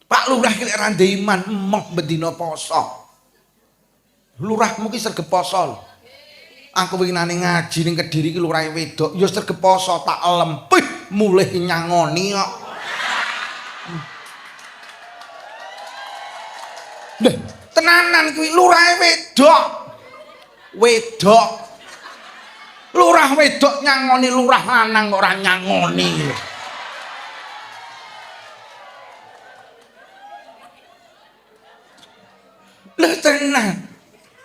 Pak Lurah ki lek ra iman emoh bendina poso. Lurahmu ki sregep poso. Aku winginane ngaji ning Kediri ki lurahe wedok, ya sregep poso tak lempih mulih nyangoni kok. Lho, tenanan kuwi lurahe wedok. Wedok. Lurah wedok nyangoni lurah lanang kok ora nyangoni. Lho tenan.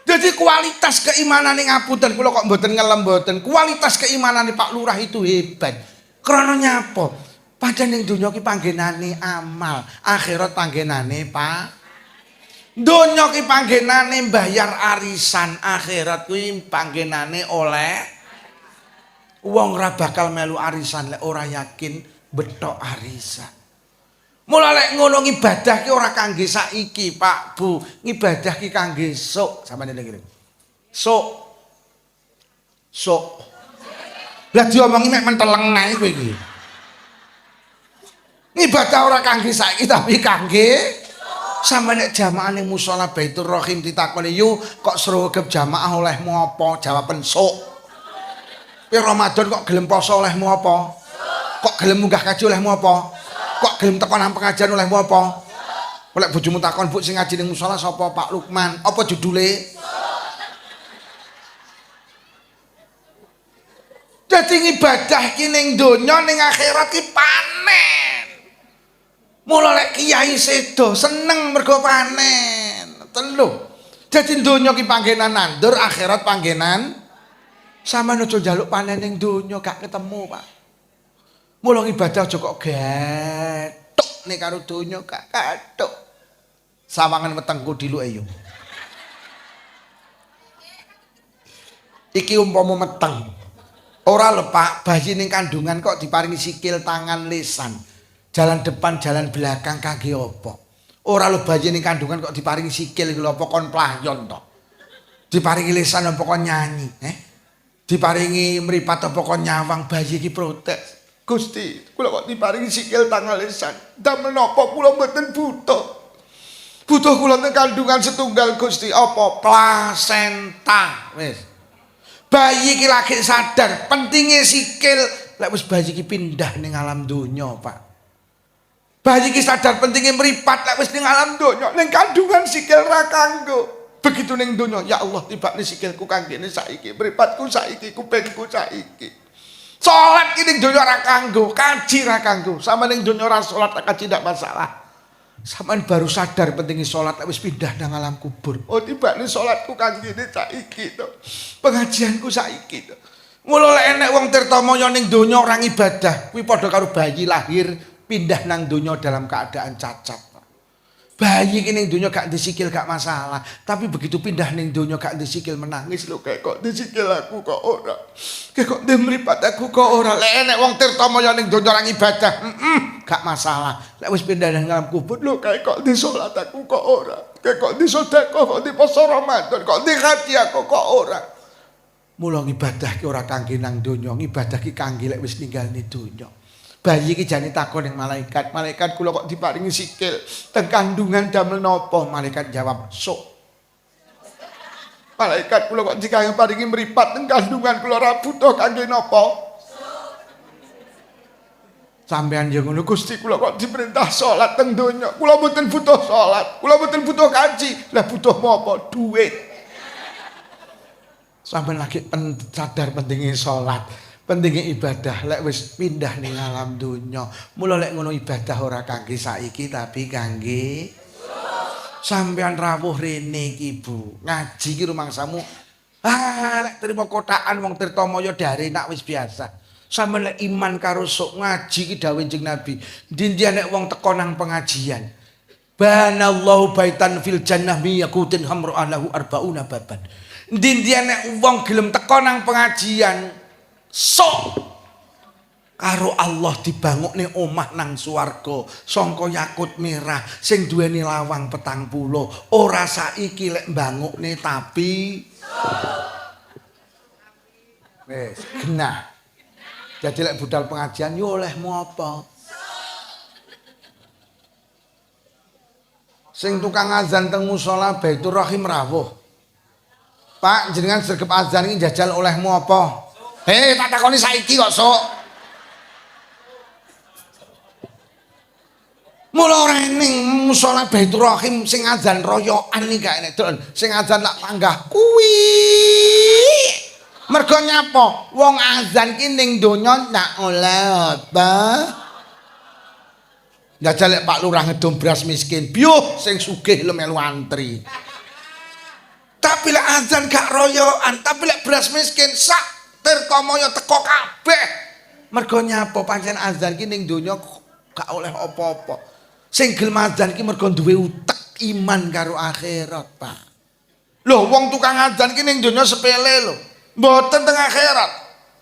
Jadi kualitas keimanan yang ngapunten kula kok mboten ngelem mboten. Kualitas keimanan Pak Lurah itu hebat. Krana nyapa? Padahal ning donya ki panggenane amal, akhirat panggenane Pak. Donya ki panggenane mbayar arisan, akhirat kuwi panggenane oleh wong ora bakal melu arisan lek ora yakin betok arisan. Mula lek ngono ibadah ki ora kangge saiki, Pak, Bu. Ibadah ki kangge sok, sampeyan ngene. Sok. Sok. Lah diomongi mek menteleng ae kowe iki. Ibadah ora kangge saiki tapi kangge sampe nek jamaah ning musala Baitur Rahim ditakoni, "Yu, kok sregep jamaah olehmu apa?" Jawaben sok. Kowe Ramadan kok gelem poso olehmu apa? Kok gelem munggah kaji olehmu apa? Kok gelem teko nang pengajian olehmu apa? Oleh bojomu takon, "Bu, sing ngaji ning musala sapa?" Pak Lukman. Apa judule? Dadi ibadah ki ning donya ning akhirat ki panen. Mula lek kiai sedo seneng mergo panen. Telu. Dadi donya ki panggenan nandur, akhirat panggenan. Sampeyan aja njaluk panen ning donya gak ketemu, Pak. Mula ibadah aja kok gathuk nek karo donya gak gathuk. Sawangan wetengku diluke yo. Iki umpama meteng. Ora lho Pak, bayi ning kandungan kok diparingi sikil, tangan, lisan. Jalan depan, jalan belakang kangge apa? Ora lho bayi ning kandungan kok diparingi sikil lho apa kon playon to. Diparingi lisan apa kon nyanyi, Diparingi mripat apa kon nyawang, bayi iki protes. Gusti, kula kok diparingi sikil, tangan, lisan. Damel napa kula mboten butuh. Butuh kula ning kandungan setunggal Gusti, apa? Plasenta. Wis. Bayi iki lagi sadar pentingnya sikil, lek wis bayi iki pindah ning alam donya, Pak. Bayi iki sadar pentingnya mripat lek wis ning alam donya, ning kandungan sikil ra kanggo. Begitu ning donya, ya Allah tibakne sikilku kanggene saiki, mripatku saiki, kupingku saiki. Salat ki ning donya ra kanggo, kaji ra kanggo. Sama ning donya ra salat kaji ndak masalah. Sampeyan baru sadar pentingnya sholat wis pindah nang alam kubur. Oh tibane sholatku kanggene saiki to. Pengajianku saiki to. Mula lek enek wong tirtamaya ning donya ora ibadah, kuwi padha karo bayi lahir pindah nang donya dalam keadaan cacat. Bayi ki ning donya gak disikil gak masalah, tapi begitu pindah ning donya gak disikil menangis lho, kayak kok disikil aku kok ora. Kayak kok mripat aku kok ora. Lek enek wong tirtamaya ning donya ora ibadah, gak masalah. Lek wis pindah nang alam kubur lho, kayak kok di salat aku kok ora. Kayak kok di sedekah, kok di poso Ramadan, kok di haji aku kok ora. Mula ibadah ki ora kangge nang donya, ibadah ki kangge lek wis ninggalne donya. Bayi iki jane takon ning malaikat, "Malaikat kula kok diparingi sikil, teng kandungan damel napa?" Malaikat jawab, "Sok." Malaikat kula kok diparingi mripat teng kandungan kula ora butuh kangge napa? Sampeyan yo ngono, Gusti kula kok diperintah salat teng donya. Kula mboten butuh salat, kula mboten butuh kaji. Lah butuh apa? Duit. Sampeyan lagi sadar pentingnya salat. Pentingnya ibadah lek wis pindah ning alam donya. Mula lek ngono ibadah ora kangge saiki tapi kangge sampeyan rawuh rene iki, Bu. Ngaji ki rumangsamu. Lek trimo kotakan wong tirtamaya dari nak wis biasa. Sampeyan lek iman karo sok ngaji ki dawuh Kanjeng Nabi. Ndi nek wong teko nang pengajian. Banallahu baitan fil jannah mi yaqutin hamra lahu arbauna baban. Ndi nek wong gelem teko nang pengajian sok karo Allah dibangukne omah nang swarga sangka yakut merah sing duweni lawang 40 ora saiki lek mbangukne tapi wis genah. Jadi lek budal pengajian yo olehmu apa? Sing tukang azan teng musala Baitur Rahim rawuh. Pak, jenengan sregep azan iki jajal olehmu apa? Hei, tak takoni saiki kok, Sok. Mula ora ning musala Baitur Rahim sing azan royokan iki gak enek, sing azan lak panggah kuwi. Mergo nyapa? Wong azan ki ning donya nak oleh apa? Jajal lek Pak Lurah ngedom beras miskin, biuh sing sugih lu melu antri. Tapi lek azan gak royokan, tapi lek beras miskin sak Tirtamaya teko kabeh. Mergo nyapa pancen azan ki ning donya gak oleh apa-apa. Sing gelem azan ki mergo duwe utek iman karo akhirat, Pak. Lho wong tukang azan ki ning donya sepele lho. Mboten teng akhirat.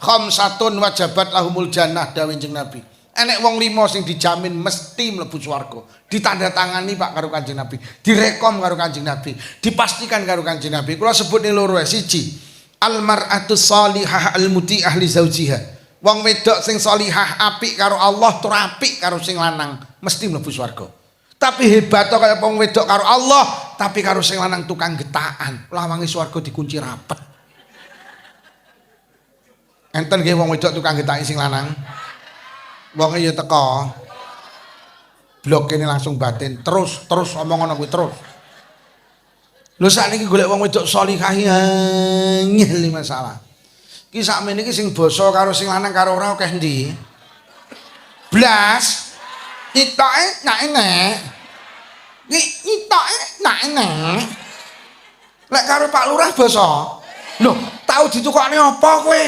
Khamsatun wajabat lahumul jannah dawuh Kanjeng Nabi. Enek wong 5 sing dijamin mesti mlebu swarga. Ditandatangani Pak karo Kanjeng Nabi, direkom karo Kanjeng Nabi, dipastikan karo Kanjeng Nabi. Kula sebut ning loro siji. Al mar'atu shalihah al muti'ah li zaujiha. Wong wedok sing shalihah apik karo Allah tur apik karo sing lanang mesti mlebu swarga. Tapi hebat kaya wong wedok karo Allah, tapi karo sing lanang tukang getaan, lawange swarga dikunci rapet. Enten nggih wong wedok tukang getaki sing lanang. Wong ya teko. Blok kene langsung batin, terus omong ngono kuwi terus. Lho sakniki golek wong wedok shalihah ngel masalah. Ki sakmene iki sing basa karo sing lanang karo ora akeh ndi? Blas. Itoke nak enek. Itoke nak enek. Lek karo Pak Lurah basa. Lho, tau ditukokne apa kowe?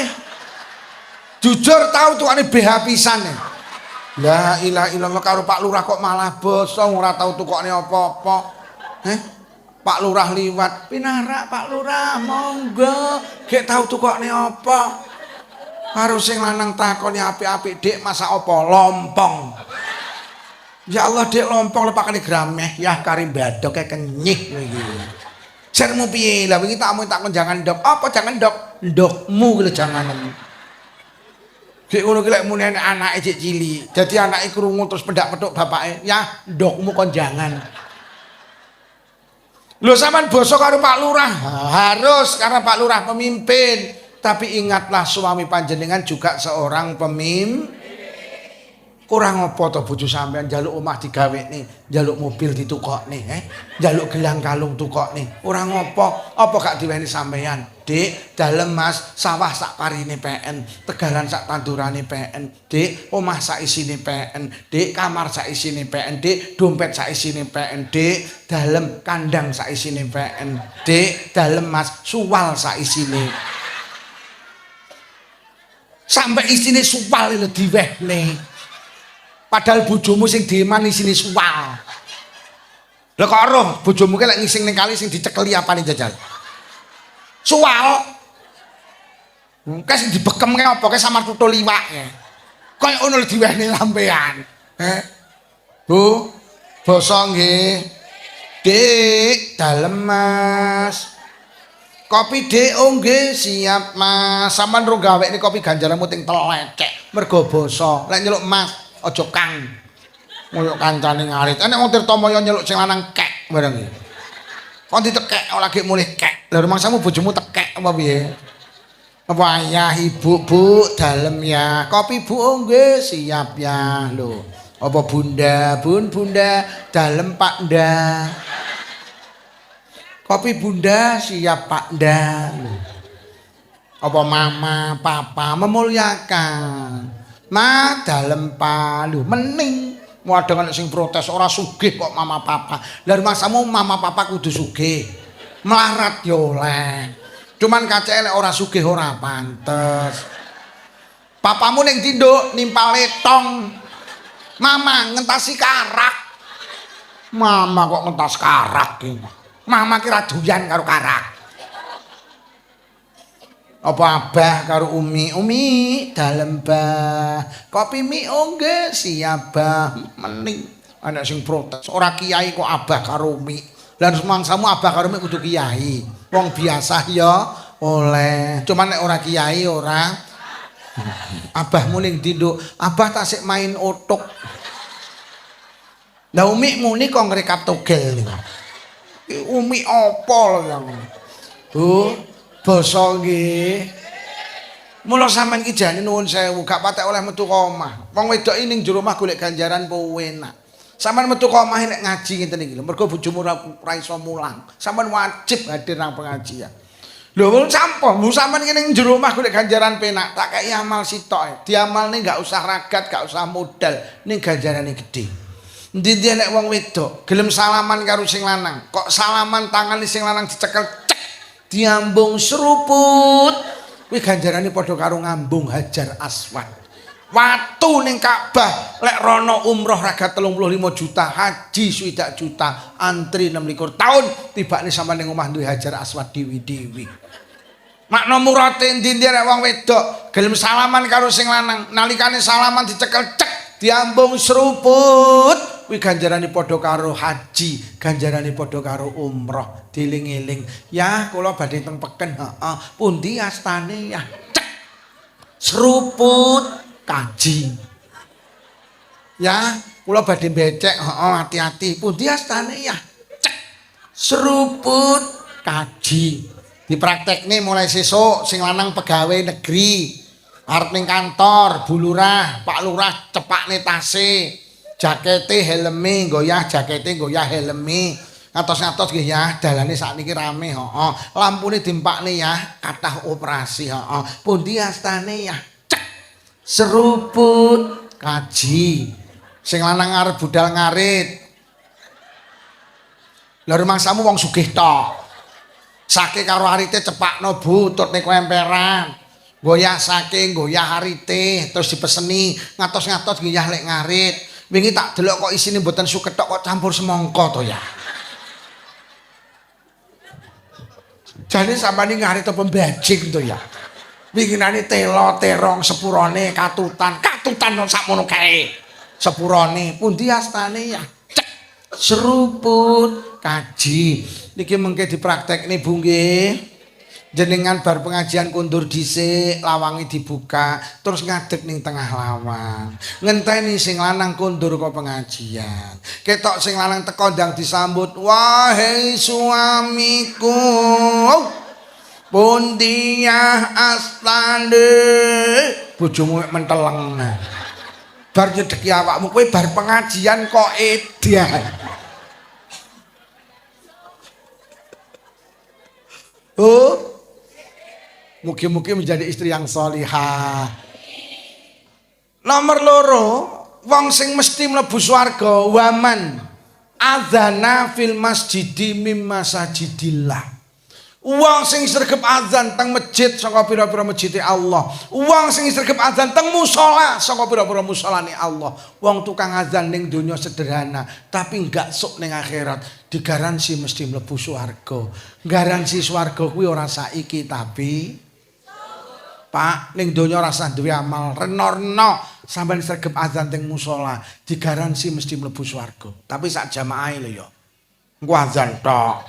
Jujur tau tukane BH pisan. La ilaha illallah karo Pak Lurah kok malah basa ora tau tukokne apa-apa. Pak Lurah liwat, pinarak Pak Lurah, monggo. Gek tau tukokne apa? Karo sing lanang takoni apik-apik, Dik, masak apa? Lompong. Ya Allah, Dik, lompong lepakane grameh, ya kari badoke kenyih kowe iki. Jarmu piye? Lah wingi tak jangan ndok. Apa jangan ndok? Ndokmu kuwi janganen. Gek ngono ki lek muni anake cek cilik. Dadi anake krungu terus pendak-petuk bapake, "Ya, ndokmu kon jangan." Lho sampean basa karo Pak Lurah, harus karena Pak Lurah pemimpin. Tapi ingatlah suami panjenengan juga seorang pemimpin. Kurang apa to bojo sampean njaluk omah digawekne, njaluk mobil ditukokne, njaluk gelang kalung tukokne. Ora ngopo, apa gak diweni sampean? Dik, dalem Mas, sawah sak parine PN, tegalan sak tandurane PN. Dik, omah sak isine PN. Dik, kamar sak isine PN. Dik, dompet sak isine PN. Dik, dalem kandang sak isine PN. Dik, dalem Mas, suwal sak isine. Sampai isine suwal lho diwehne. Padahal bojomu sing dieman isine suwal. Lha kok roh bojomu ki lek ngising ning kali sing dicekeli apane jajal? Suwal. Engke sing dibekemke apa ke samar tutul liwak. Kaya ngono lho diwehne sampean. Bu, basa nggih. Dik, dalem Mas. Kopi Dik, oh nggih siap Mas. Sampeyan ro gawekne kopi ganjaranmu ting telecek mergo basa. Lek nyeluk Mas aja Kang. Ngoyo kancane ngarit. Nek wong Tirtamaya nyeluk sing lanang kek bareng iki. Kon ditekek ora lagi mulih kek. Lah rumangsamu bojomu tekek apa piye? Apa ayah ibu Bu dalem ya. Kopi Bu oh nggih siap ya lho. Apa Bunda, Bunda dalem Pak Nda. Kopi Bunda siap Pak Nda lho. Apa Mama, Papa memuliakan. Ma dalem palu mening wadah sing protes ora sugih kok mama papa. Lah rumahmu mama papa kudu sugih. Melarat yo oleh. Cuman kaceke lek ora sugih ora pantes. Papamu ning tinduk nimpal letong. Mama ngentasi karak. Mama kok ngentas karak iki. Mama ki ra doyan karo karak. Apa abah karo umi? Umi dalem bah. Kopi mi nggih siap bah. Mening ana sing protes. Ora kiai kok abah karo umi. Lan semangsamu abah karo umi kudu kiai. Wong biasa ya oleh. Cuman nek ora kiai ora. Abahmu ning nduk, abah tasik main otok. Lah umi muni kok ngrekap togel niku. Umi apa lho yang. Bu, basa nggih. Mula sampean iki jane nuwun sewu, gak patek oleh metu ka omah. Wong wedok ning jero omah golek ganjaran po enak. Sampeyan metu ka omah nek ngaji ngeten iki lho, mergo bojomu ora iso mulang. Sampeyan wajib hadir nang pengajian. Lho wong sampun, mu sampean iki ning jero omah golek ganjaran penak, tak kei amal sitok. Diamalne gak usah ragat, gak usah modal, ning ganjarane gedhe. Endi-endi nek wong wedok gelem salaman karo sing lanang, kok salaman tangane sing lanang dicekel cek, diambung seruput. Kuwi ganjarane padha karo ngambung Hajar Aswad. Watu ning Ka'bah lek rono umroh raga 35 juta, haji 60 juta, antri 26 tahun tibane sampean ning omah duwe Hajar Aswad dewi-dewi. Makna murate endi-endi nek wong wedok gelem salaman karo sing lanang, nalikane salaman dicekel cek, diambung seruput. Kuwi ganjarane padha karo haji, ganjarane padha karo umroh. Dieling-eling, ya kula badhe teng peken, heeh. Pundi astane ya? Cek. Seruput kaji. Ya, kula badhe becek, heeh, hati-hati. Pundi astane ya? Cek. Seruput kaji. Dipraktekne mulai sesuk sing lanang pegawai negeri. Arep ning kantor, Bu Lurah, Pak Lurah cepakne tase. Jakete helme goyah, jakete goyah helme. Ngatos-ngatos nggih ya, dalane sakniki rame, heeh. Lampune dimpakne ya, kathah operasi, heeh. Pundi astane ya? Cek. Seruput kaji. Sing lanang arep budal ngarit. Lah rumangsamu wong sugih tok. Sake karo arite cepakno Bu, tutne kemperan. Goyah sake, goyah arite, terus dipeseni, ngatos-ngatos nggih ya lek ngarit. Wingi tak delok kok isine mboten suketok kok campur semangka to ya. Jane sampeyan ngarit apa bajing to ya. Winginane telo, terong, sepurone, katutan sakmono kae. Sepurone, pundi astane ya? Cek. Seruput kaji. Niki mengke dipraktekne Bu nggih. Jenengan bar pengajian kundur dhisik, lawange dibuka, terus ngadeg ning tengah lawang. Ngenteni sing lanang kundur kok pengajian. Ketok sing lanang teko ndang disambut, "Wahai suamiku, pundi ya astane?" Bojomu menteleng. Bar nyedeki awakmu kowe bar pengajian kok edan. Oh, mugi-mugi menjadi istri yang solihah. Nomor loro, wong sing mesti mlebu swarga waman adzana fil masjidi mim masajidillah. Wong sing sregep azan teng masjid saka pira-pira masjide Allah. Wong sing sregep azan teng musala saka pira-pira musolane Allah. Wong tukang azan ning donya sederhana, tapi enggak sok ning akhirat. Digaransi mesti mlebu swarga. Garansi swarga kuwi ora saiki tapi Pak, ning donya rasa duwe amal renorno sampeyan sregep azan teng musala, digaransi mesti mlebu swarga. Tapi sak jamaahe lho ya. Engko azan tok.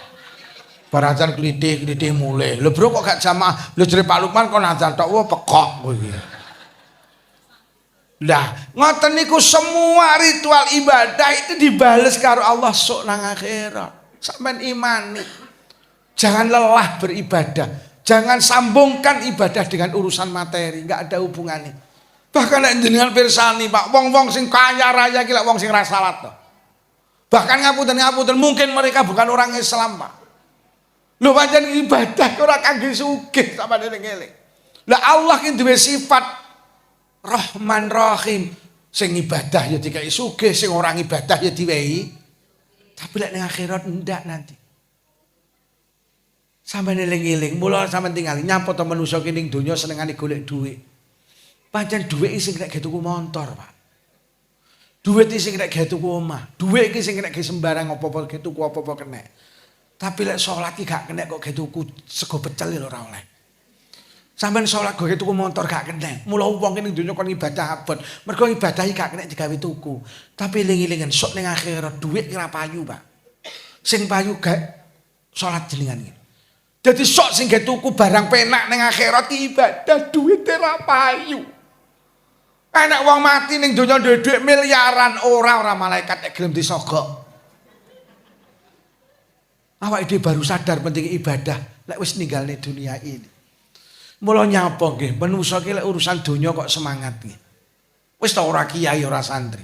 Bar azan klithik-klithik mulih. Lho bro kok gak jamaah? Lho jere Pak Lukman kon azan tok, wah pekok kowe iki. Lah, ngoten niku semua ritual ibadah itu dibales karo Allah sok nang akhirat. Sampeyan imani. Jangan lelah beribadah. Jangan sambungkan ibadah dengan urusan materi, enggak ada hubungannya. Bahkan nek jenengan pirsani, Pak, wong-wong sing kaya raya iki lek wong sing ra salat to. Bahkan ngapunten mungkin mereka bukan orang Islam, Pak. Lho pancen ibadah ora kangge sugih sampeyan eling. Lah Allah ki duwe sifat Rahman Rahim. Sing ibadah ya dikai sugih, sing ora ibadah ya diwehi. Tapi lek ning akhirat ndak nanti. Sampai eling-eling, mula sampean tinggal nyapa to manusa ki ning donya senengane golek dhuwit. Pancen dhuwit sing nek tuku motor, Pak. Dhuwit sing nek tuku omah, dhuwit iki sing nek sembarang apa-apa tuku apa-apa kenek. Tapi lek salat ki gak kenek kok tuku sego pecel lho ora oleh. Sampeyan salat go tuku motor gak kena. Mula wong ning donya kon ibadah abot. Mergo ibadah gak kena digawe tuku. Tapi eling-elingen sok ning akhirat dhuwit ora payu, Pak. Sing payu gak salat jenengan iki. Dadi sok sing ge tuku barang penak ning akhirat ibadah dhuwit ora payu. Enak wong mati ning donya duwe dhuwit miliaran ora malaikat nek gelem disogok. Awake dhewe baru sadar penting ibadah lek wis ninggalne dunia ini. Mula nyapa nggih, menungso ki lek urusan donya kok semangat nggih. Wis ta ora kiai ora santri.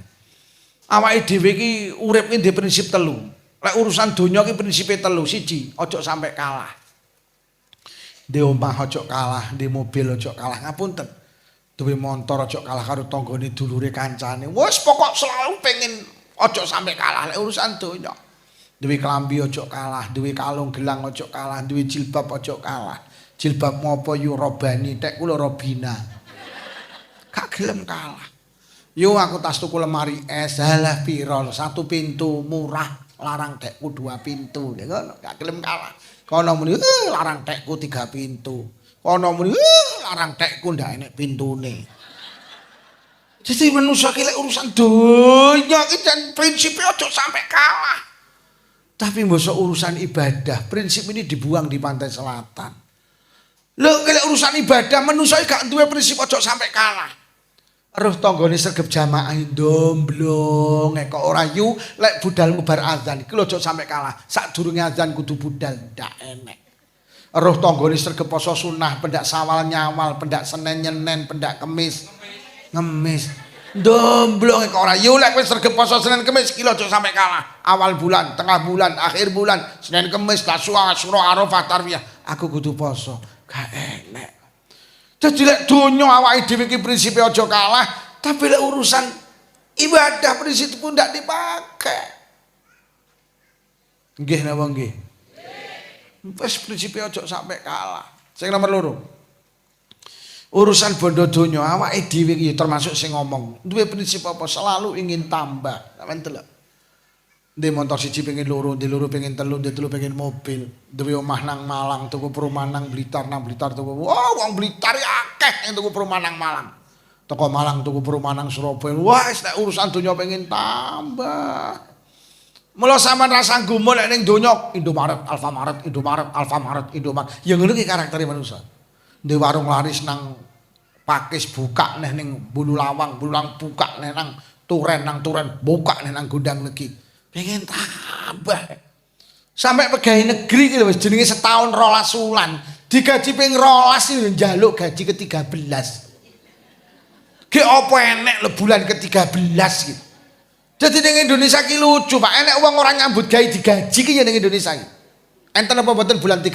Awake dhewe ki urip ki ndek prinsip telu. Lek urusan donya ki prinsipe telu. Siji, aja sampai kalah. Di omah aja kalah, di mobil aja kalah. Ngapunten. Duwe montor aja kalah karo tanggane dulure kancane. Wis pokok selalu pengen aja sampai kalah lek urusan donya. Duwe klambi aja kalah, duwe kalung gelang aja kalah, duwe jilbab aja kalah. Jilbab ngopo yo robani tek kula robina. Gak gelem kalah. Yo aku tas tuku lemari es, halah pira satu pintu murah, larang tekku dua pintu. Ngono, gak gelem kalah. Kono muni larang tekku tiga pintu. Kono muni larang tekku ndak enek pintune. Jadi manusia ki lek urusan donya iki jan prinsipe aja sampai kalah. Tapi mbosok urusan ibadah, prinsip ini dibuang di pantai selatan. Lho kalau urusan ibadah manusia gak duwe prinsip aja sampai kalah. Roh tanggane sregep jamaah ndomblong kok ora yu lek budal ngubar azan iki lho aja sampai kalah. Sadurunge azan kudu budal ndak enek. Roh tanggane sregep poso sunah, pendak sawal nyawal, pendak Senin Nyenen, pendak Kemis ngemis. Ndomblong kok ora yu lek wis sregep poso Senin Kemis iki lho aja sampai kalah. Awal bulan, tengah bulan, akhir bulan, Senin Kemis, Tasyrik, Asyura, Arafah, Tarwiyah, aku kudu poso. Gak enek. Jadi lek donya awake dhewe iki prinsipe aja kalah, tapi lek urusan ibadah prinsip pun ndak dipakai. Nggih napa nggih? Wis prinsipe aja sampai kalah. Sing nomor loro. Urusan bondo donya awake dhewe iki termasuk sing ngomong, duwe prinsip apa selalu ingin tambah. Sampeyan delok. Di motor siji pengen loro, di loro pengen telu, di telu pengen mobil. Duwe omah nang Malang, tuku perumahan nang Blitar tuku. Wah, wong Blitar akeh yang tuku perumahan nang Malang. Toko Malang tuku perumahan nang Surabaya. Wah, nek urusan donya pengen tambah. Mula sampean ra sanggup lek ning donya Indomaret, Alfamaret, Ya ngono ki karaktere manusa. Di warung laris nang Pakis buka neh ning Bululawang buka neh nang Turen buka neh nang Gondang Legi. Pengen tambah. Sampai pegawai negeri gitu wis jenenge setahun 12 wulan. Digaji ping 12 iki njaluk gaji ke-13. Ki apa enek le bulan ke-13 gitu. Jadi ning Indonesia ki lucu, Pak. Enek wong ora nyambut gawe digaji ki ya ning Indonesia iki. Enten apa mboten bulan 13?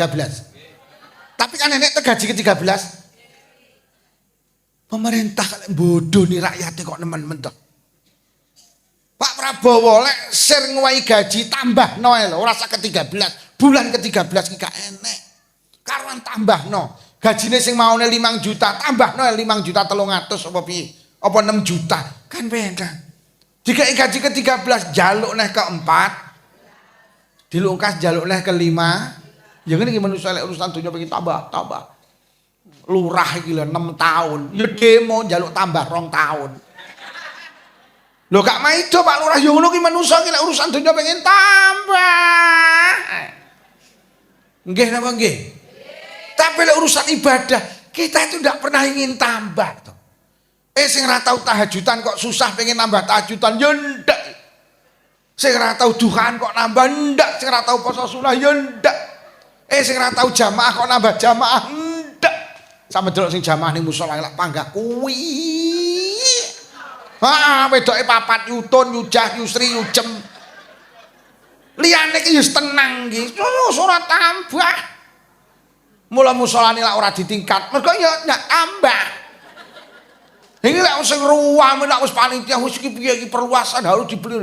Tapi kan enek gaji ke-13. Pemerintah kok bodoh nih rakyatnya kok nemen-nemen tok. Pak Prabowo lek sir ngowahi gaji tambahno ae lho, ora sak ke-13. Bulan ke-13 ki gak enek. Karuan tambahno. Gajine sing maune 5 juta, tambahno 5 juta 300 apa piye? Apa 6 juta? Kan beda. Dikai gaji ke-13 jaluk neh ke-4. Dilungkas jaluk neh ke-5. Ya ngene iki manusa lek urusan donya pengen tambah. Lurah iki lho 6 tahun. Ya demo jaluk tambah 2 tahun. Lho gak maido Pak Lurah yo ngono ki manusa ki lek urusan donya pengen tambah. Nggih napa nggih? Tapi lek urusan ibadah kita itu ndak pernah ingin tambah toh. Sing ora tau tahajudan kok susah pengen nambah tahajudan yo ndak. Sing ora tau duhaan kok nambah ndak, sing ora tau poso sunah yo ndak. Sing ora tau jamaah kok nambah jamaah ndak. Sampe delok sing jamaah ning musala lek panggah kuwi. Wedoke papat yutun, yujah, yusri, yujem. Liyane ki wis tenang iki. Ora tambah. Mula musolane lak ora ditingkat, mergo ya ndak tambah. Iki lek sing ruwam lek wis panitia wis iki piye iki perluasan harus dibeli.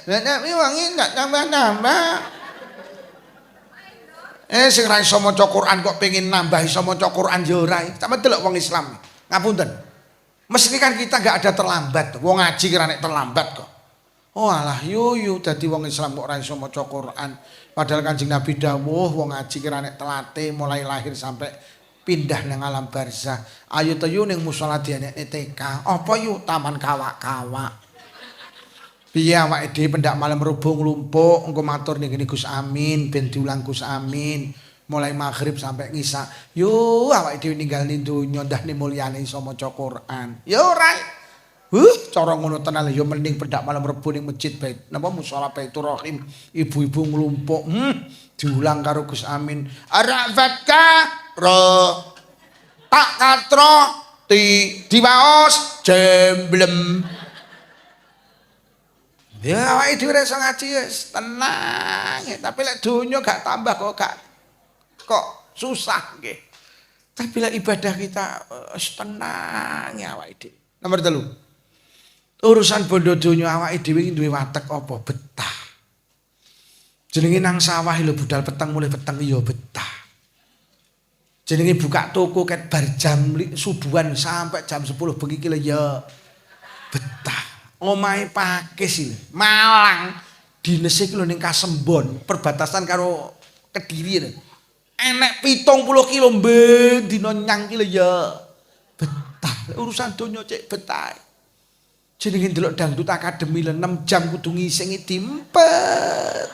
Nek wangi ndak tambah-tambah. Sing ra iso maca Quran kok pengin nambah iso maca Quran ya ora. Sampe delok wong Islam. Ngapunten. Mesti kan kita gak ada terlambat. Wong ngaji kira nek terlambat kok. Oh alah yuyu dadi wong Islam kok ora iso maca Quran. Padahal Kanjeng Nabi dawuh wong ngaji kira nek telate mulai lahir sampai pindah nang alam barzah. Ayo to yu ning musala dianekne TK. Apa yu taman kawak-kawak. Piye awake dhewe pendak malam rubuh nglumpuk engko matur ning Gus Amin ben diulang Gus Amin. Mulai maghrib sampai ngisa. Yo awake dhewe ninggalne donya ndahne mulyane iso maca Quran. Yo ora. Cara ngono tenan yo mending pendak malam rebu ning masjid bait napa musala Baitur Rahim ibu-ibu nglumpuk. Diulang karo Gus Amin. Arafatka ro tak katro diwaos jemblem. Ya awake dhewe iso ngaji wis tenang. Tapi lek donya gak tambah kok susah nggih. Tapi lek ibadah kita tenang ya awake dhewe. Nomor 3. Urusan bondo donya awake dhewe iki duwe watek apa betah. Jenenge nang sawah lho budal peteng mulai peteng ya betah. Jenenge buka toko ket bar jam subuhan sampai jam 10 bengi iki ya betah. Omahe Pakis iki Malang dinese iki lho ning Kasembon perbatasan karo Kediri lho. Enek 70 kilo ben dina nyang ki lho ya betah. Urusan donya cek betah. Jenenge ndelok dangdut akademi 6 jam kudu ngisingi dimpet.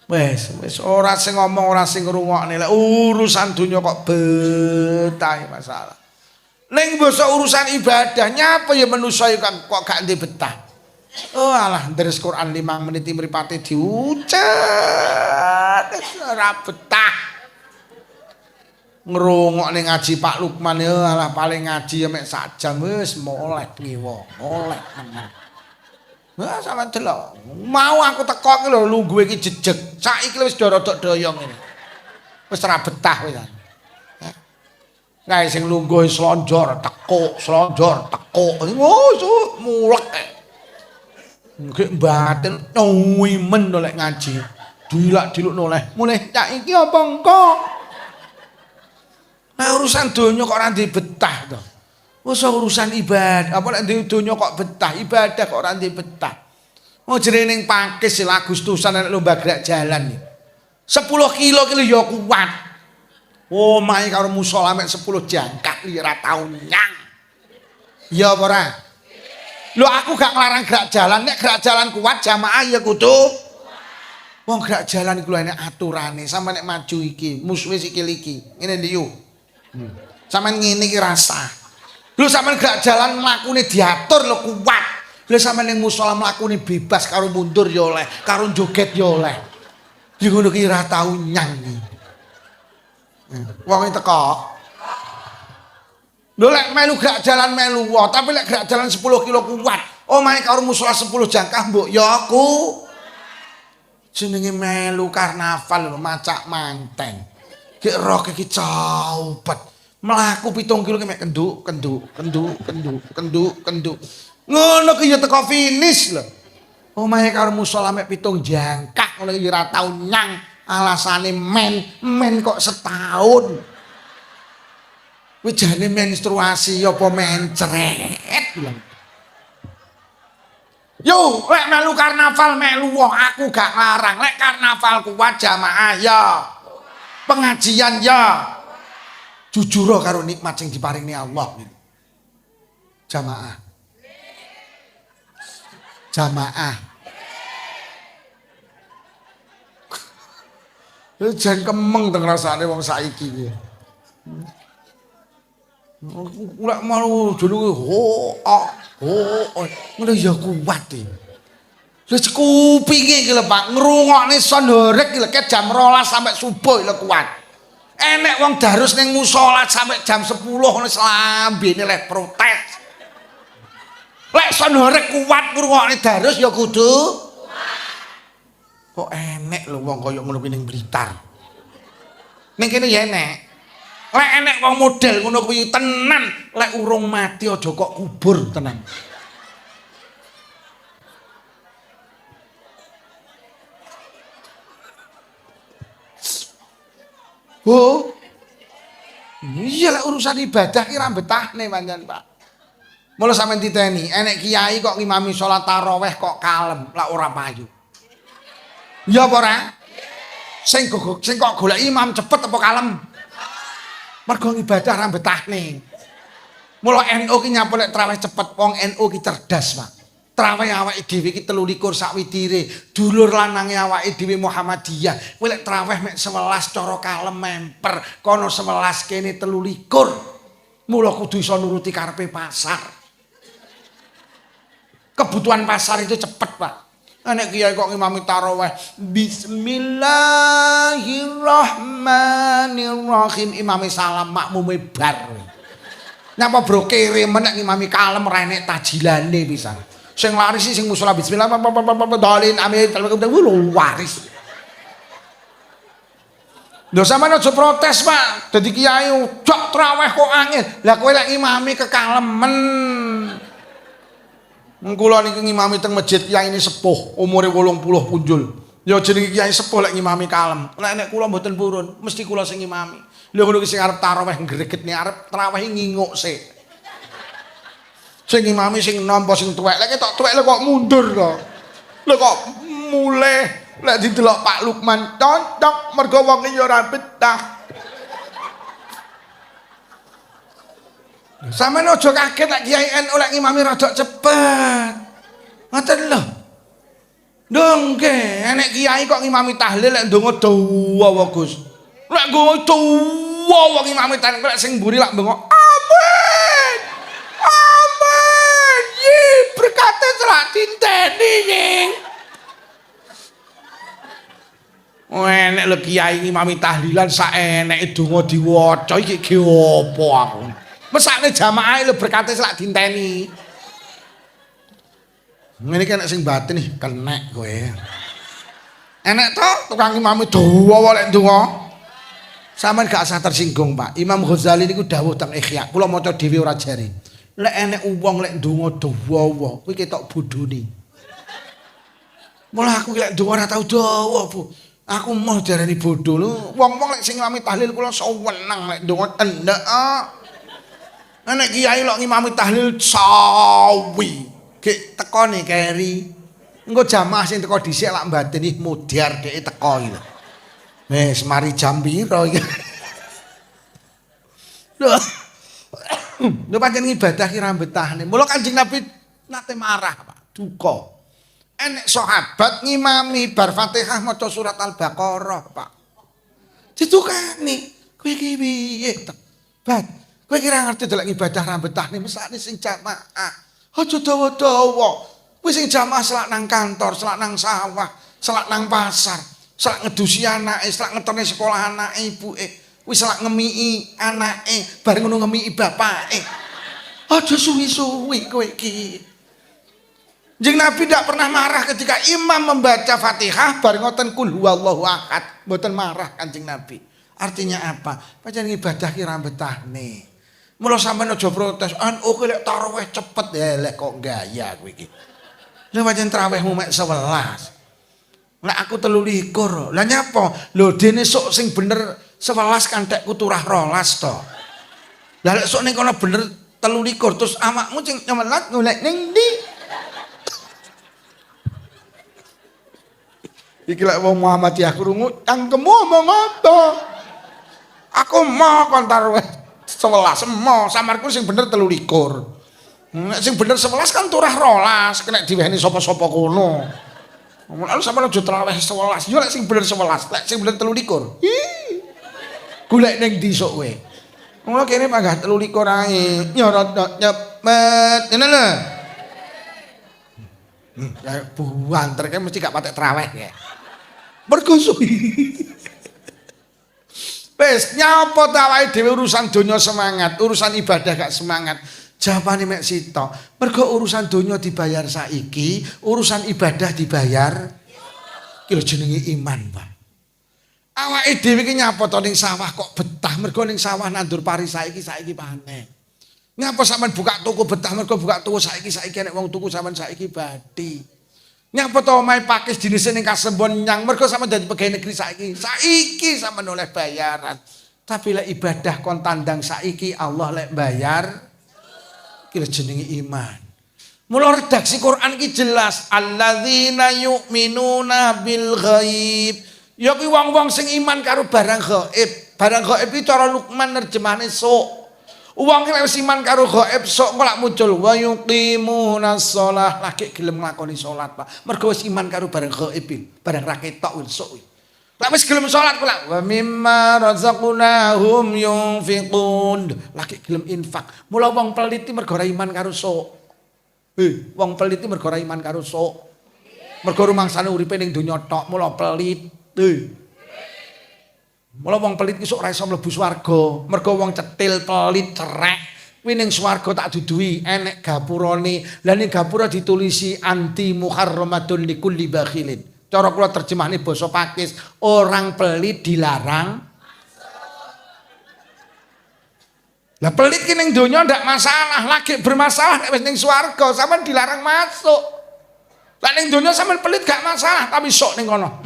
Wes ora sing ngomong ora sing ngrungokne lek urusan donya kok betah masalah. Ning basa urusan ibadahnya apa ya manusa kok gak ndek betah. Oh alah deres Quran 5 menit mripate diucet ora betah. Ngrungokne ngaji Pak Lukman ya alah paling ngaji ya mek sak jam wis moleh ngiwa, moleh tenan. Wah sama delok. Mau aku teko iki lho lungguhe iki jejeg. Saiki wis dorodok doyong ini. Wis ora betah wis. Kae sing lungguh slonjor tekuk, slonjor tekuk. Oh, mulek. Nggih batin nyuwimen lek ngaji. Dilak-diluk noleh. Mulih cak iki apa engko? Nah urusan donya kok ora betah to. Wes urusan ibadah, apa lek donya kok betah, ibadah kok ora betah. Oh jenenge ning Pakis Agustusan nek lomba gerak jalan. 10 kilo ki lho ya kuat. Oh mae karo musala mek 10 jangkak ora tau nyang. Ya apa ora? Lho aku gak nglarang gerak jalan, nek gerak jalan kuat jamaah ya kudu. Wong gerak jalan iku lho enek aturane, sampe nek maju iki, musuhe sikil iki. Ngene ndi yo. Sampeyan ngene iki rasa. Lho sampean gak jalan mlakune diatur lho kuat. Lha sampean ning musala mlakune bebas karo mundur ya oleh, karo joget ya oleh. Ya ngono ki ora tau nyang iki. Wong teko. Lho lek melu gak jalan melu wae, tapi lek gak jalan 10 kilo kuat. Omahe karo musala 10 jangkah mbok ya aku. Jenenge melu karnaval lho macak manten. Ki rok iki caupet. Mlaku 7 kilo ki mek kenduk. Ngono ki ya teko finish lho. Omahe karo musala mek 7 jangkak ngono ki ora tau nyang. Alasane men kok setahun. Kuwi jane menstruasi apa mencret bilang. Yo, lek melu karnaval melu wong aku gak larang. Lek karnaval kuat jamaah ya. Pengajian ya. Jujur karo nikmat sing diparingi Allah. Jamaah. Jamaah. Jan kemeng teng rasane wong saiki iki. Lek mau jenenge ngono ya kuat iki. Wis kupinge iki lho Pak, ngrungokne son horeg iki lho jam 12 sampai subuh lho kuat. Enek wong darus ning musala sampai jam 10 ngono slambene lek protes. Lek son horeg kuat ngrungokne darus ya kudu kok enek lho wong kaya ngono kuwi ning Blitar. Ning kene ya enek. Lek enek wong model ngono kuwi tenan, lek urung mati aja kok kubur tenan. Oh. Iya lek urusan ibadah ki ra betahne pancen, Pak. Mula sampean titeni, enek kiai kok ngimami salat tarawih kok kalem, lak ora payu. Ya apa ora? Sing kok golek imam cepet apa kalem? Mergo ibadah ra betahne. Mula NU ki nyapa lek traweh cepet, wong NU ki cerdas, Pak. Traweh awake dhewe ki 23 sak widire, dulur lanange awake dhewe Muhammadiyah. Kowe lek traweh mek 11 cara kalem memper, kono 11 kene 23. Mula kudu iso nuruti karepe pasar. Kebutuhan pasar itu cepet, Pak. Nek kiai kok ngimami tarawih Bismillahirrahmanirrahim imame salam makmume bar. Nyapa bro kere menek ngimami kalem ra enek tajilane pisan. Sing laris sing musala bismillah dalin amin waris. Lho sampeyan aja protes, Pak. Dadi kiai ujok traweh kok angin. Lah kowe lek ngimami kekalemen. Kula niki ngimami teng masjid kiai ini sepuh, umure 80 punjul. Ya jenenge kiai sepuh lek ngimami kalem. Nek kula mboten purun, mesti kula sing ngimami. Lha ngono ki sing arep tarawih gregetne arep tarawih nginguk sik. Sing ngimami sing nampa sing tuwek. Lek ketok tuwek lek kok mundur to. Lek kok mulih lek didelok Pak Lukman tontok mergo wong ya ora betah. Sampeyan aja kaget lek Kiai NU lek ngimami rada cepet. Ngoten lho. Ndongke, enek kiai kok ngimami tahlil lek ndonga dawa Gus. Lek nggo dawa ngimami tahlil lek sing mburi lak bengok. Amin. Amin. Yi berkate selak dinteni nying. Enek lho kiai ngimami tahlilan sak eneke donga diwaca iki ge apa aku. Mesakne jamaah lho berkate selak dinteni. Ngene iki enek sing batin nih, kenek kowe. Enek to tukang imam dawa lek ndonga. Sampeyan gak usah tersinggung, Pak. Imam Ghazali niku dawuh teng Ihya. Kula maca dhewe ora jari. Lek enek wong lek ndonga dawa, kuwi ketok bodhone. Mula aku lek ndonga ora tau dawa, Bu. Aku mau darani bodho lho. Wong-wong lek sing ngimami tahlil kula sewenang lek ndonga endek. Enek kiai lek ngimami tahlil sawi. Gek teko nih keri. Engko jamaah sing teko dhisik lak mbateni mudyar dhek teko iki lho. Wis mari jam piro iki? Lho pancen ibadah ki ra betahne. Mula Kanjeng Nabi nate marah, Pak. Duka. Enek sahabat ngimami bar Fatihah maca surat Al-Baqarah, Pak. Ditukani, kowe iki piye, Bat? Kowe ki ra ngerti delok ibadah ra betahne, mesakne sing jamaah. Aja dawa-dawa. Kuwi sing jamaah selak nang kantor, selak nang sawah, selak nang pasar, selak ngedusi anake, selak ngeterne sekolah anake, ibuke. Kuwi selak ngemiki anake, bareng ngono ngemiki bapake. Aja suwi-suwi kowe iki. Jeng Nabi tidak pernah marah ketika imam membaca Fatihah bareng ngoten kul huwallahu ahad. Mboten marah Kanjeng Nabi. Artinya apa? Pancen ibadah ki ra betahne. Mula sampeyan aja protes, NU ki lek tarawih cepet ya lek kok gaya kowe iki. Lha pancen tarawihmu mek 11. Lek aku 23. Lah nyapa? Lho dene sok sing bener 11 kan tekku turah 12 to. Lah lek sok ning kono bener 23 terus awakmu sing nyemelat golek ning ndi? Iki lek wong Muhammadiyah krungu cangkemmu omong apa? Aku mau kon tarawih 11 mau samarku sing bener 23. Nek sing bener 11 kan turah 12, kena diweheni sapa-sapa kono. Lalu sampeyan aja tarawih 11. Yo lek sing bener 11, lek sing bener 23. Golek ning ndi sok kowe? Ngono kene panggah 23 ae. Nyorot nyepet. Ngene lho. Buanter kan mesti gak patek tarawih ya. Mergo suwi. Wes nyapa awake dhewe urusan donya semangat, urusan ibadah gak semangat. Jawabane mek sitok. Mergo urusan donya dibayar saiki, urusan ibadah dibayar ki lho jenenge iman, Pak. Awake dhewe ki nyapa to ning sawah kok betah mergo ning sawah nandur pari saiki panen. Nyapa sampean buka toko betah mergo buka toko saiki nek wong tuku sampean saiki bati. Nyapa to omahe pakis jenis ning Kasembon nyang mergo sampean dadi pegawai negeri saiki sampean oleh bayaran. Tapi lek ibadah kon tandang saiki Allah lek bayar ki jenenge iman. Mula redaksi Quran ki jelas alladzina yu'minuna bil ghaib. Ya kuwi wong-wong sing iman karo barang gaib. Barang gaib iki cara Luqman nerjemahane sok. Wong ki wis iman karo gaib sok kok lak muncul wa yuqimunas shalah lagi gelem nglakoni salat Pak. Mergo wis iman karo barang gaib iki, barang ra ketok sok. Lak wis gelem salat kok lak wa mimma razaqnahum yunfiqun. Lagi gelem infak. Mula wong pelit iki mergo ra iman karo sok. Wong pelit iki mergo ra iman karo sok. Mergo rumangsane uripe ning donya tok, mula pelit. Mula wong pelit ki sok ora iso mlebu swarga. Mergo wong cetil, pelit, cerek kuwi ning swarga tak duduhi enek gapurane. Lah ning gapura ditulisi anti muharramatun likulli bakhilin. Cara kula terjemahne basa Pakis, orang pelit dilarang. Lah pelit ki ning donya ndak masalah, lagi bermasalah nek wis ning swarga sampean dilarang masuk. Lah ning donya sampean pelit gak masalah, tapi sok ning kono.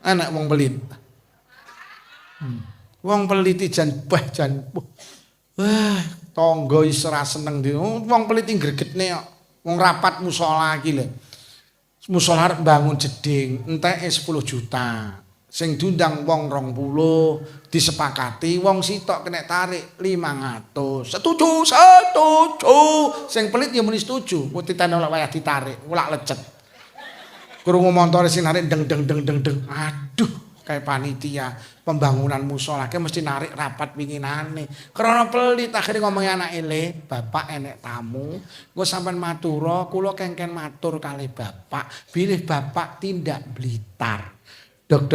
Anak wong pelit. Wong pelit jan wah, tangga wis ora seneng ndi. Wong pelit gregetne kok. Wong rapat musala iki lho. Musala arep bangun jeding, enteke 10 juta. Sing diundang wong 20, disepakati wong sitok kena tarik 500. Setuju. Sing pelit ya muni setuju. Wetitane ora wayah ditarik, ulak lecet. Krungu montore sing narik deng. Aduh, kayak panitia pembangunan musala ki mesti narik rapat winginane. Krana pelit akhire ngomongi anake le, "Bapak enek tamu, engko sampean matura, kula kengken matur kalih Bapak, bilih Bapak tindak Blitar." Dok.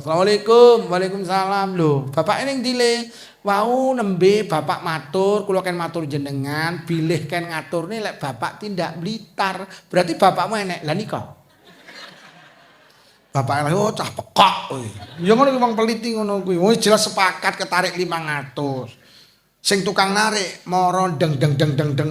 Assalamualaikum. Waalaikumsalam. Lho, Bapak ning ndi le? Wau nembe Bapak matur, kula ken matur jenengan, bilih ken ngaturne lek Bapak tindak Blitar. Berarti bapakmu enek. Lah nika bapak oh cah pekok. Ya ngono ki wong peliti ngono kuwi. Wis jelas sepakat ketarik 500. Sing tukang narik moro deng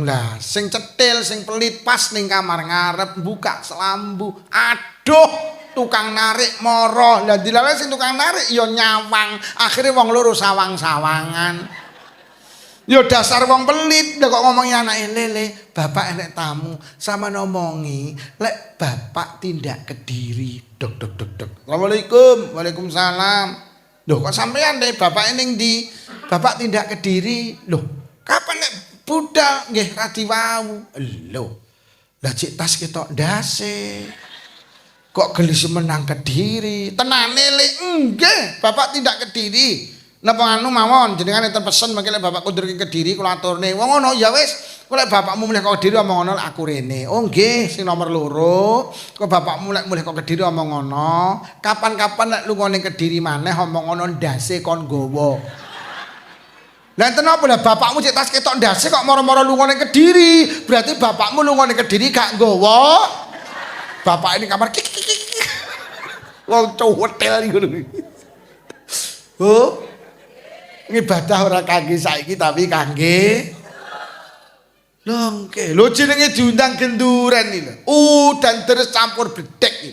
lah. Sing cetil, sing pelit pas ning kamar ngarep buka selambu. Aduh, tukang narik moro. Lah dilawe sing tukang narik ya nyawang. Akhire wong loro sawang-sawangan. Ya dasar wong pelit, kok ngomongi anake lele, Bapak enek tamu, sama ngomongi, lek Bapak tindak Kediri. Dok. Assalamualaikum. Waalaikumsalam. Loh kok sampean deh Bapak ning ndi? Bapak tindak Kediri. Loh, kapan nek budal nggih radi wau. Lho. Lah cek tas ketok ndase. Kok gelis menang Kediri? Tenane le nggih, Bapak tindak Kediri. Napa anu mawon jenengan enten pesen mengki lek Bapak kundur ke Kediri kula aturne. Wong ngono ya wis, kok lek bapakmu mulih kok Kediri omong ngono aku rene. Oh nggih, sing nomor loro, kok bapakmu lek mulih kok Kediri omong ngono, kapan-kapan lek lunga ning Kediri maneh omong ngono ndase kon nggawa. Lah enten apa lah bapakmu cek tas ketok ndase kok moro-moro lunga ning Kediri? Berarti bapakmu lunga ning Kediri gak nggawa. Bapak ini kamar wong cuwetel ngono. Oh. Ibadah ora kangge saiki tapi kangge longke. Lho jenenge diundang genduren iki lho. Udan terus campur bedek iki.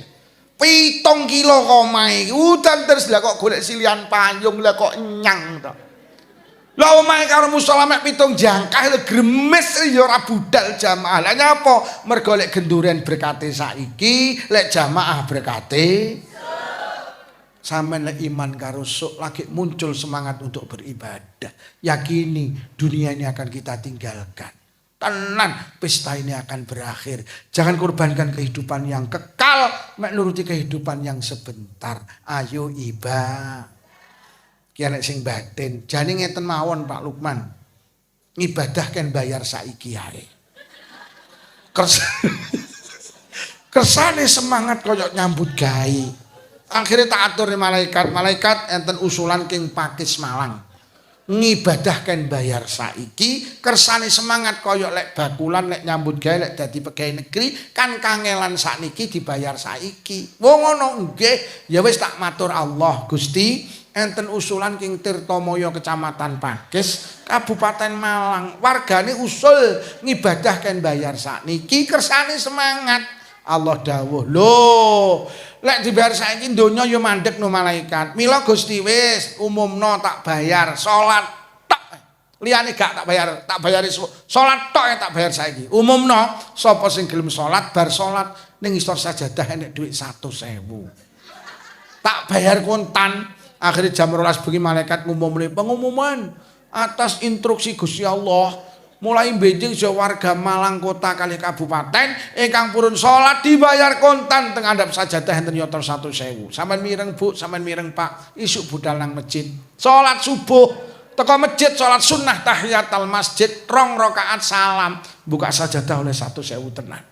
7 kilo komahe. Udan terus lah kok golek silian payung lah kok nyang to. Lah omahe karo musala mek 7 jangkah lho gremes ya ora budal jamaah. Lah nyapa? Mergo lek genduren berkate saiki, lek jamaah berkate sampean lek iman karo sok lagi muncul semangat untuk beribadah. Yakini dunia ini akan kita tinggalkan. Tenan pesta ini akan berakhir. Jangan korbankan kehidupan yang kekal mek nuruti kehidupan yang sebentar. Ayo iba. Ki nek sing batin, jane ngeten mawon Pak Lukman. Ibadah kan bayar saiki ae. Kersane semangat koyok nyambut gawe. Akhirnya tak atur malaikat enten usulan king Pakis Malang. Ngibadahkan bayar saiki, kersane semangat koyok lek bakulan lek nyambut gawe lek dadi pegawai negeri kan kangelan sakniki dibayar saiki. Wong ngono nggih, ya wis tak matur Allah Gusti, enten usulan king Tirtomoyo Kecamatan Pakis, Kabupaten Malang. Wargane usul ngibadahkan bayar sakniki kersane semangat. Allah dawuh, "Lho, lek dibayar saiki donya ya mandek no malaikat. Mila Gusti wis umumno tak bayar salat tok. Liyane gak tak bayari salat tok tak bayar saiki. Umumno sapa sing gelem salat bar salat ning isor sajadah enek dhuwit 100.000. Tak bayar kontan. Akhirnya jam 12 bengi malaikat ngumumne pengumuman atas instruksi Gusti Allah. Mulai benjing warga Malang kota kali kabupaten ingkang purun salat dibayar kontan teng andhap sajadah enten yotor 1.000. Sampeyan mireng Bu, sampeyan mireng Pak, isuk budal nang masjid. Salat subuh teko masjid salat sunnah tahiyatul masjid 2 rakaat salam buka sajadah oleh 1.000 tenan.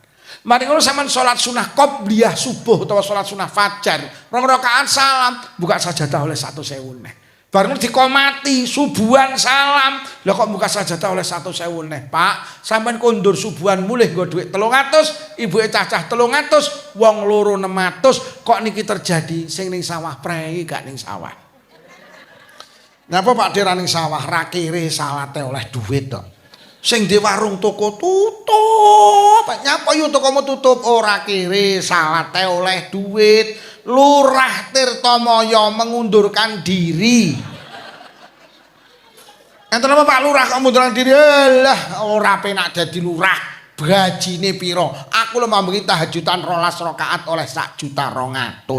Mari kalau sampean salat sunah qobliyah subuh utawa salat sunah fajar 2 rakaat salam buka sajadah oleh 1.000 neh. Bareng dikomati subuhan salam lha kok buka sajadah oleh 1.000 neh. Pak, sampean kondur subuhan mulih nggo dhuwit 300, ibuke cacah 300, wong loro 600, kok niki terjadi sing ning sawah prei gak ning sawah. Napa Pak Dera ning sawah ra kire salate oleh dhuwit to. Sing di warung toko tutup, nyapa yo tokomu tutup ora kiri salate oleh duit. Lurah Tirtamaya mengundurkan diri. Enten apa Pak Lurah kok mundurkan diri? Lah ora penak dadi lurah. Gajine piro? Aku lho mambengi tahajudan 12 rakaat oleh 1.200.000.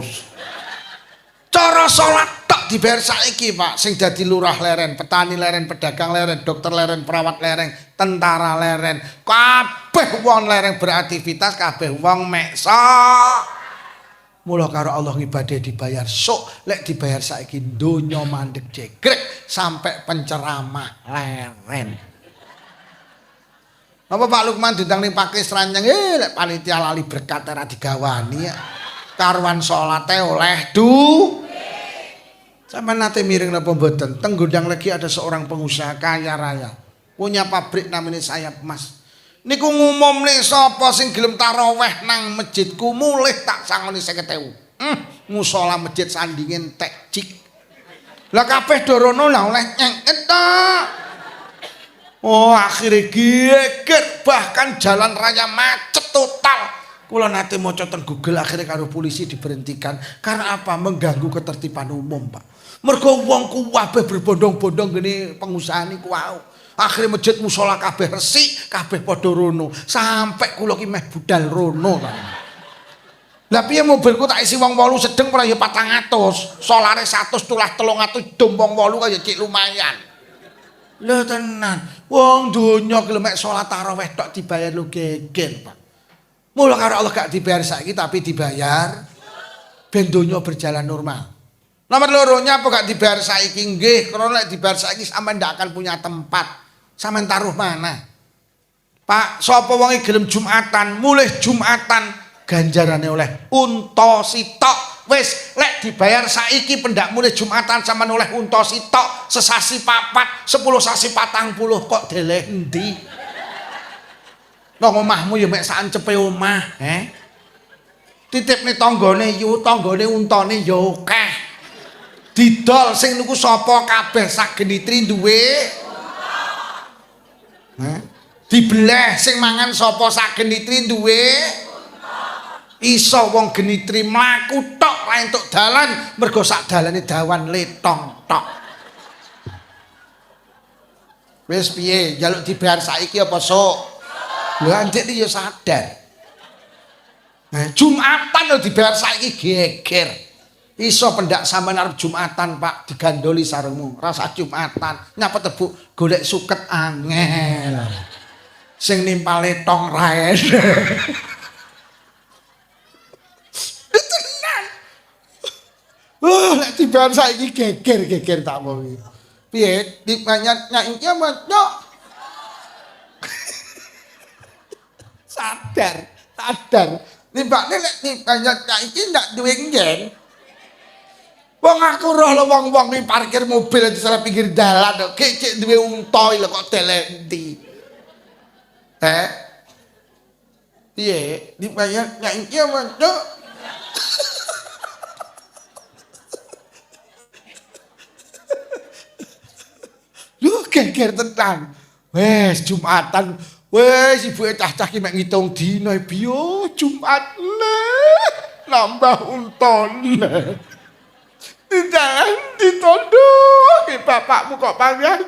Cara salat tok dibayar saiki Pak, sing dadi lurah leren, petani leren, pedagang leren, dokter leren, perawat leren, tentara leren, kabeh wong leren beraktivitas, kabeh wong meksa. Mula karo Allah ibadah dibayar sok, lek dibayar saiki donya mandeg jegrek sampai penceramah leren. Apa Pak Lukman diundang ning Pakis Ranjang, lek panitia lali berkat ora digawani ya. Karuan salate oleh Sampai nate miring napa mboten? Teng Gondang lagi ada seorang pengusaha kaya raya. Punya pabrik namanya Sayap Mas. Niku ngumumne sapa sing gelem taraweh nang masjidku mulih tak sangoni 50.000. Musala masjid sandingin tek cik. Lah kabeh dorono lah oleh nyengket tok. Oh, akhirnya geger bahkan jalan raya macet total. Kula nate maca teng Google akhirnya karo polisi diberhentikan karena apa? Mengganggu ketertiban umum, Pak. Mergo wong kabeh berbondong-bondong gini pengusaha niku wau. Akhirnya masjid musala kabeh resik, kabeh padha rono. Sampai kula ki meh budal rono ta. Lah piye mobilku tak isi wong 8 sedeng ora ya 400. Solare 100 tulah 300 dom wong 8 kaya cik lumayan. Lho tenan. Wong donya gelem mek salat tarawih tok dibayar lu geger, Pak. Mula karo Allah gak dibayar saiki tapi dibayar ben donya berjalan normal. Nomor loronya apa gak dibayar saiki nggih, karena lek dibayar saiki sampean ndak akan punya tempat. Sampean taruh mana? Pak, sapa wong gelem Jumatan, mulih Jumatan ganjarane oleh unta sitok. Wis lek dibayar saiki pendak mulih Jumatan sampean oleh unta sitok, sesasi 4, 10 sasi 40 kok deleh endi? Nang omahmu ya mek sancepe omah, titipne tanggane yu, tanggane untane ya akeh. Didol sing niku sapa kabeh sak genitri duwe dibeleh sing mangan sapa sak genitri duwe iso wong genitri mlaku tok ra entuk dalan mergo sak dalane dawan letong tok. Wis piye njaluk dibayar saiki apa sok? Lha anjek iki ya sadar. Jumatan lho dibayar saiki geger. Iso pendak sampean arep Jumatan Pak digandoli sarungmu rasa Jumatan nyapa tebu golek suket angel sing nimpale tong rae tenan lek dibayar saiki geger tak wowi piye dibanyak nyanyi nyok sadar timbakne lek dibanyak saiki ndak duwe ngen. Wong aku roh lho wong-wong iki parkir mobil di salah pinggir dalan kok cek duwe unta lho kok delenti. Piye? Dibayar nyanyi apa, Cuk? Lho geger tenan. Wes Jumatan, wes ibuke cah-cah ki mek ngitung dina biyo Jumat nambah untone. Jangan ditondok, bapakmu kok panjang.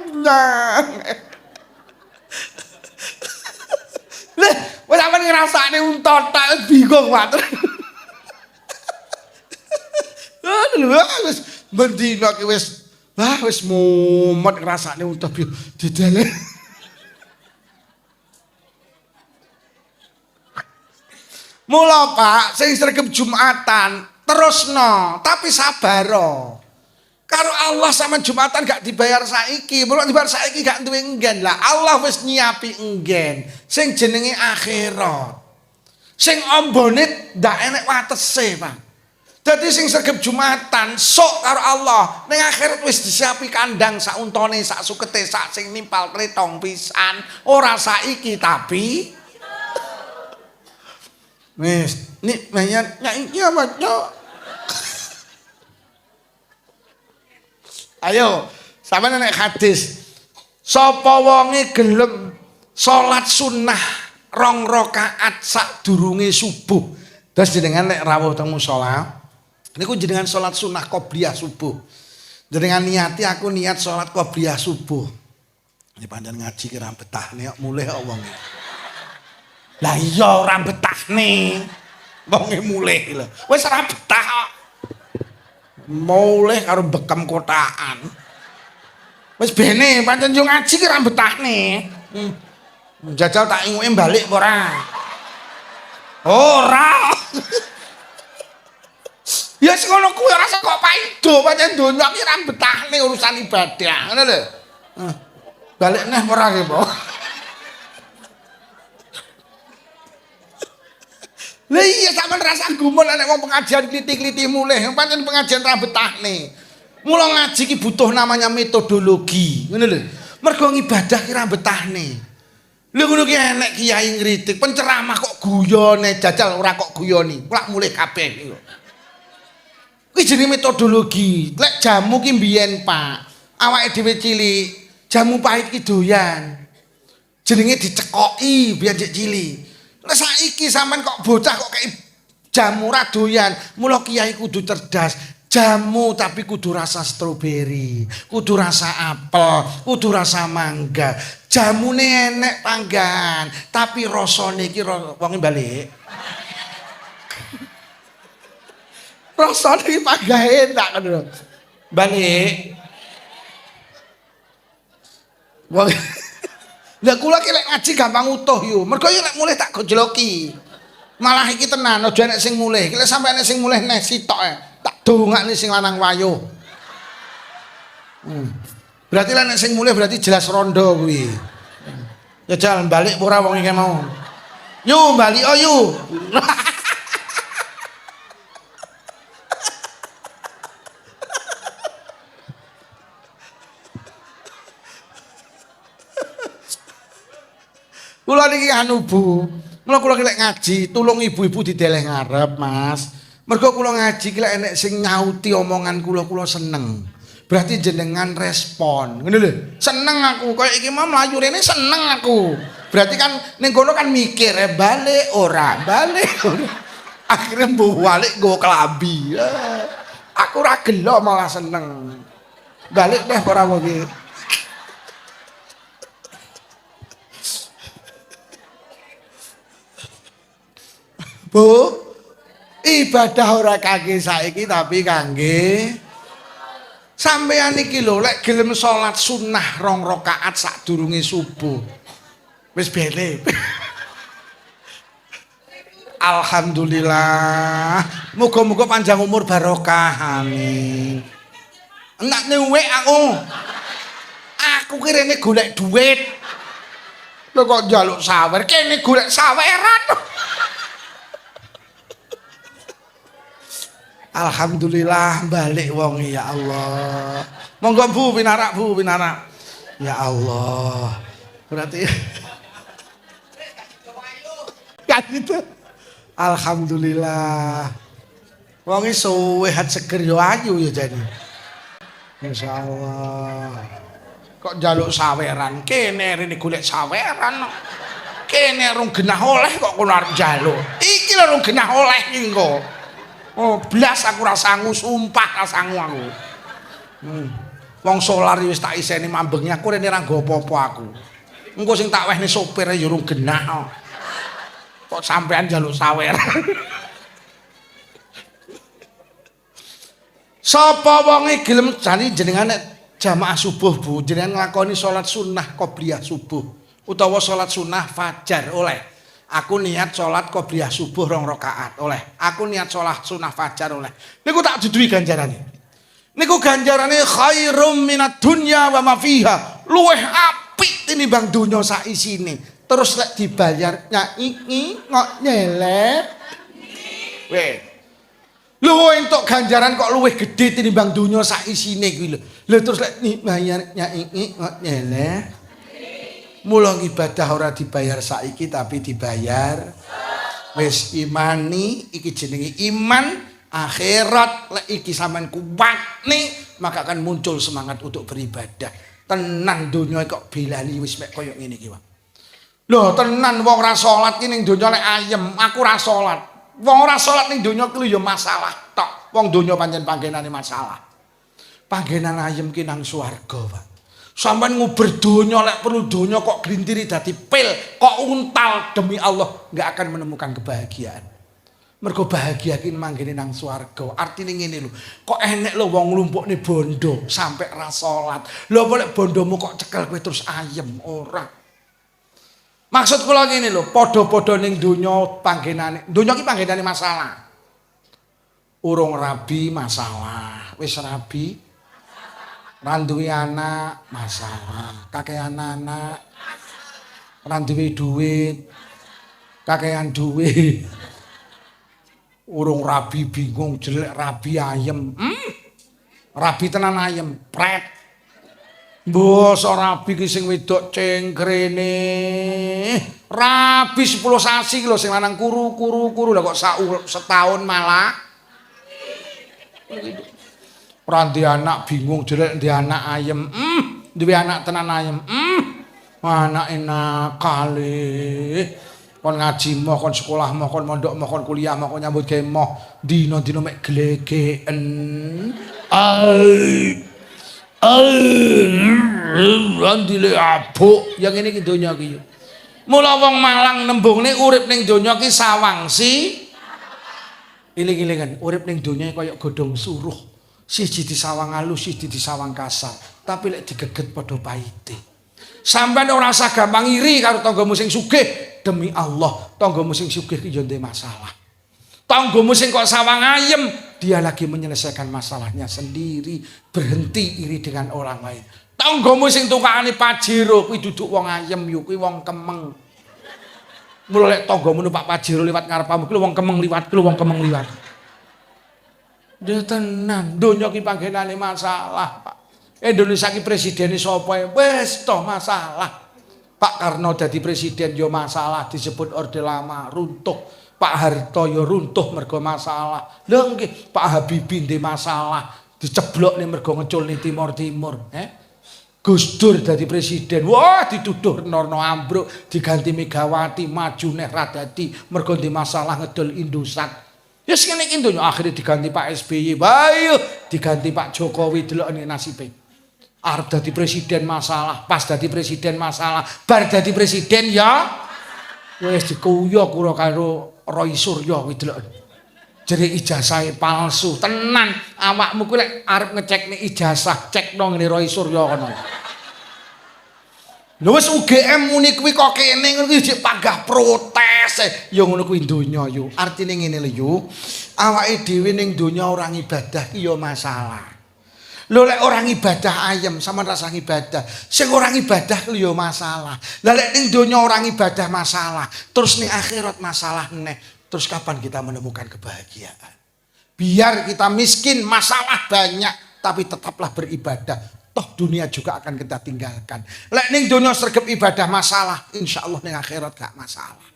Leh, wis sampeyan ngrasakne unta tak bingung wae. wis bendina ki wis mumet ngrasakne utuh didele. Mula Pak, sing sregep Jumatan terusno, tapi sabaro. Karo Allah sama Jumatan gak dibayar saiki, mula dibayar saiki gak duwe enggen lah. Allah wis nyiapi enggen sing jenenge akhirat. Sing ombone ndak enek watese, Pak. Dadi sing sregep Jumatan sok karo Allah, ning akhirat wis disiapi kandang sak untone, sak sukete, sak sing nimpal tretong pisan. Ora saiki tapi wis nik nyanyi apa? Ayo, sampeyan nek hadis sapa wonge gelem salat sunnah 2 rakaat sadurunge subuh. Terus jenengan nek rawuh teng musala niku jenengan salat sunnah qobliyah subuh. Jenengan niati aku niat salat qobliyah subuh. Ini pancen ngaji ki ra betahne kok mulih kok wong. Lah iya ora betahne. Wonge mulih lho. Wis ora betah kok. Mulih karo bekam kotaan. Wis bene pancen yo ngaji ki ra betahne. Jajal tak inguke balik apa ora? Ora. Ya sing ngono kuwi ora kok paido pancen donya ki ra betahne urusan ibadah. Ngono lho. Balik neh ora ki, Po. Lah iya sampean rasa gumun nek wong pengajian kliti-kliti mulih, pancen pengajian ra betahne. Mula ngaji ki butuh namanya metodologi, ngono lho. Mergo ngibadah ki ra betahne. Lha ngono ki enek kiai ngritik, penceramah kok guyone, jajal ora kok guyoni, lak mulih kabeh iki. Kuwi jenenge metodologi. Lek jamu ki mbiyen, Pak, awake dhewe cilik, jamu pahit ki doyan. Jenenge dicekoki biyen cilik. Lah saiki sampean kok bocah kok kayak jamu ra doyan. Mula kiai kudu cerdas. Jamu tapi kudu rasa stroberi, kudu rasa apel, kudu rasa mangga. Jamune enek panggan, tapi rasane iki wonge balik. Rasane iki pangga enak kan lho. Balik. Wong lah kula ki lek ngaji gampang utuh yo. Mergo yo lek mulih tak gojloki. Malah iki tenan aja nek sing mulih. Lek sampe nek sing mulih neh sitok tak dongakne sing lanang wayuh. Berarti lek nek sing mulih berarti jelas rondo kuwi. Ya jalan balik ora wong iki mau. Yo balik yo. Kula niki anu Bu, mula kula lek ngaji tulung ibu-ibu dideleh ngarep Mas. Mergo kula ngaji ki lek enek sing nyauti omongan kula seneng. Berarti jenengan respon. Ngono lho. Seneng aku koyo iki mau mlayu rene seneng aku. Berarti kan ning kono kan mikir balik ora, balik ora. Akhire mbuh balik nggo klambi. Aku ora gelo malah seneng. Balik deh ora iki. Bu, ibadah ora kangge saiki tapi kangge sampeyan iki lho lek gelem salat sunnah 2 rakaat sadurunge subuh. Wis bene. Alhamdulillah. Muga-muga panjang umur barokah. Amin. Enak nyuwek aku. Aku ki rene golek duit. Lho kok njaluk sawer, kene golek saweran. Alhamdulillah balik wong ya Allah. Monggo Bu pinarak Bu pinarak. Ya Allah. Berarti kan gitu. Alhamdulillah. Wong iso sehat seger yo ayu ya jadi. Insyaallah. Kok njaluk saweran kene rene golek saweran. Kene rung genah oleh kok kono arep njaluk. Iki lho rung genah oleh iki engko. Oh, blas aku ra sangu, sumpah ra sangu aku. Wong solar wis tak iseni mambengi aku rene ra nggo apa-apa aku. Engko sing tak wehne sopir ya urung genah. Kok sampean njaluk sawer. Sapa wonge gelem jani jenengan jamaah subuh Bu, jenengan nglakoni salat sunnah qobliyah subuh utawa salat sunnah fajar oleh. Aku niat salat qobliyah subuh 2 rakaat oleh. Aku niat salat sunnah fajar oleh. Niku tak duduhi ganjarane. Niku ganjarane khairum minad dunya wa ma fiha. Luwih apik tinimbang donya sak isine. Terus lek dibayar nyaiki kok nyelep. Weh. Lho entuk ganjaran kok luwih gedhe tinimbang donya sak isine kuwi lho. Lho terus lek dibayar nyaiki kok nyelep. Mula ibadah ora dibayar saiki tapi dibayar wis imani iki jenenge iman akhirat lek iki sampean kuat nih maka akan muncul semangat untuk beribadah. Tenan donya kok belani wis mek koyo ngene iki, Pak. Lho tenan wong ora salat ki ning donya lek ayem, aku ora salat. Wong ora salat ning donya ki ya masalah tok. Wong donya pancen panggenane masalah. Panggenan ayem ki nang swarga, Pak. Sampeyan nguber donya lek perlu donya kok glintiri dadi pil, kok untal demi Allah enggak akan menemukan kebahagiaan. Mergo bahagia ki manggene nang swarga. Artine ngene lho, kok enek lho wong nglumpukne bondo sampai ra salat. Lho apa lek bondomu kok cekel kowe terus ayem ora. Maksud kula ngene lho, padha-padha ning donya panggenane. Donya ki panggenane masalah. Urung rabi masalah, wis rabi randuwe anak masalah, kakean anak, randuwe duit, kakean duit, urung rabi bingung jelek rabi ayem, rabi tenan ayem, pret, bos rabi ki sing wedok cengkrene, rabi 10 sasi lho sing lanang kuru lho kok setahun malah. Ranti anak bingung jelek di anak ayem, duwe anak tenan ayem, anak enak kali, kon ngaji moh, kon sekolah moh, kon mondok moh, kon kuliah moh, kon nyambut gawe moh, dino mek glegeken, ranti le abuk, yang ini ki donya ki. Mula wong Malang nembungne urip ning donya ki sawangsi, iling-ilingan urip ning donya kaya godhong suruh. Siji disawang alus, siji disawang kasar. Tapi lek digeget padha pahite. Sampeyan ora usah gampang iri karo tanggamu sing sugih. Demi Allah, tanggamu sing sugih ki yo ndek masalah. Tanggamu sing kok sawang ayem, dia lagi menyelesaikan masalahnya sendiri, berhenti iri dengan orang lain. Tanggamu sing tukangane pajero kuwi duduk wong ayem yo kuwi wong kemeng. Mula lek tanggamu numpak pajero liwat ngarepamu kuwi wong kemeng liwat, kuwi wong kemeng liwat. Dia tenan, donya ki panggenane masalah, Pak. Indonesia ki presidene sapa? Wis toh masalah. Pak Karno dadi presiden yo masalah, disebut Orde Lama runtuh. Pak Harto yo runtuh mergo masalah. Lha nggih, Pak Habibie ndek masalah, diceblokne mergo ngeculne Timur. Gus Dur dadi presiden, wah dituduh Norno ambruk, diganti Megawati, maju neh ra dadi mergo ndek masalah ngedol Indosat. Ya sing ngene iki donya akhire diganti Pak SBY, bae diganti Pak Jokowi delokne nasibe. Arep dadi presiden masalah, pas dadi presiden masalah, bar dadi presiden ya wis dikuyok karo Roy Suryo kuwi delok. Jere ijazahe palsu, tenan awakmu kuwi lek arep ngecekne ijazah, cekno ngene Roy Suryo kono. Lho wis UGM muni kuwi kok kene ngono iki panggah protes. Ya ngono kuwi donya yo. Artine ngene lho yo. Awake dhewe ning donya ora ibadah ki yo masalah. Lho lek orang ibadah ayem sama rasa ibadah. Sing orang ibadah ku yo masalah. Lah lek ning donya orang ibadah masalah, terus ning akhirat masalah neh. Terus kapan kita menemukan kebahagiaan? Biar kita miskin, masalah banyak, tapi tetaplah beribadah. Toh dunia juga akan kita tinggalkan. Lek ning donya sregep ibadah masalah, insyaallah ning akhirat gak masalah.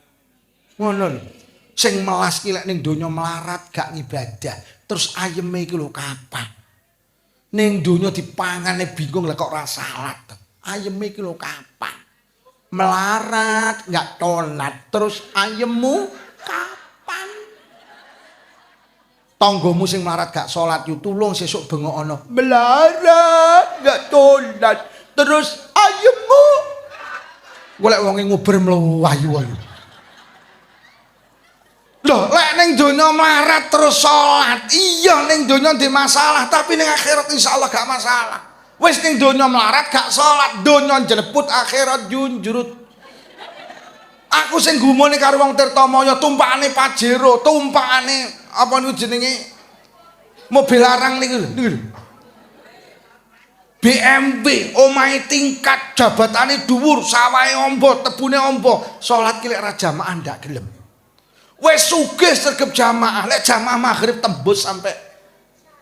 Ngono lho. Sing melas ki lek ning donya melarat gak ngibadah, terus ayeme iki lho kapan? Ning donya dipangane bingung lah kok ora salat. Ayeme iki lho kapan? Melarat gak tolat, terus ayemmu kapan? Tanggamu sing melarat gak salat yu tulung sesuk bengok-ono. Melarat gak tolat terus ayemmu. Golek wong nguber mlayu ayu. Lho, lek ning donya donya melarat terus salat. Iya ning donya ndek masalah, tapi ning akhirat insyaallah gak masalah. Wis ning donya melarat gak salat, donya jleput akhirat junjurut. Aku sing gumone karo wong Tirtamaya tumpakane Pajero, tumpakane apa niku jenenge mobil larang niku lho. BMW, omahe tingkat, jabatane dhuwur, sawahe ombo, tebune ombo, salat ki lek ra jamaah ndak gelem. Wis sugih sregep jamaah, lek jamaah maghrib tembus sampai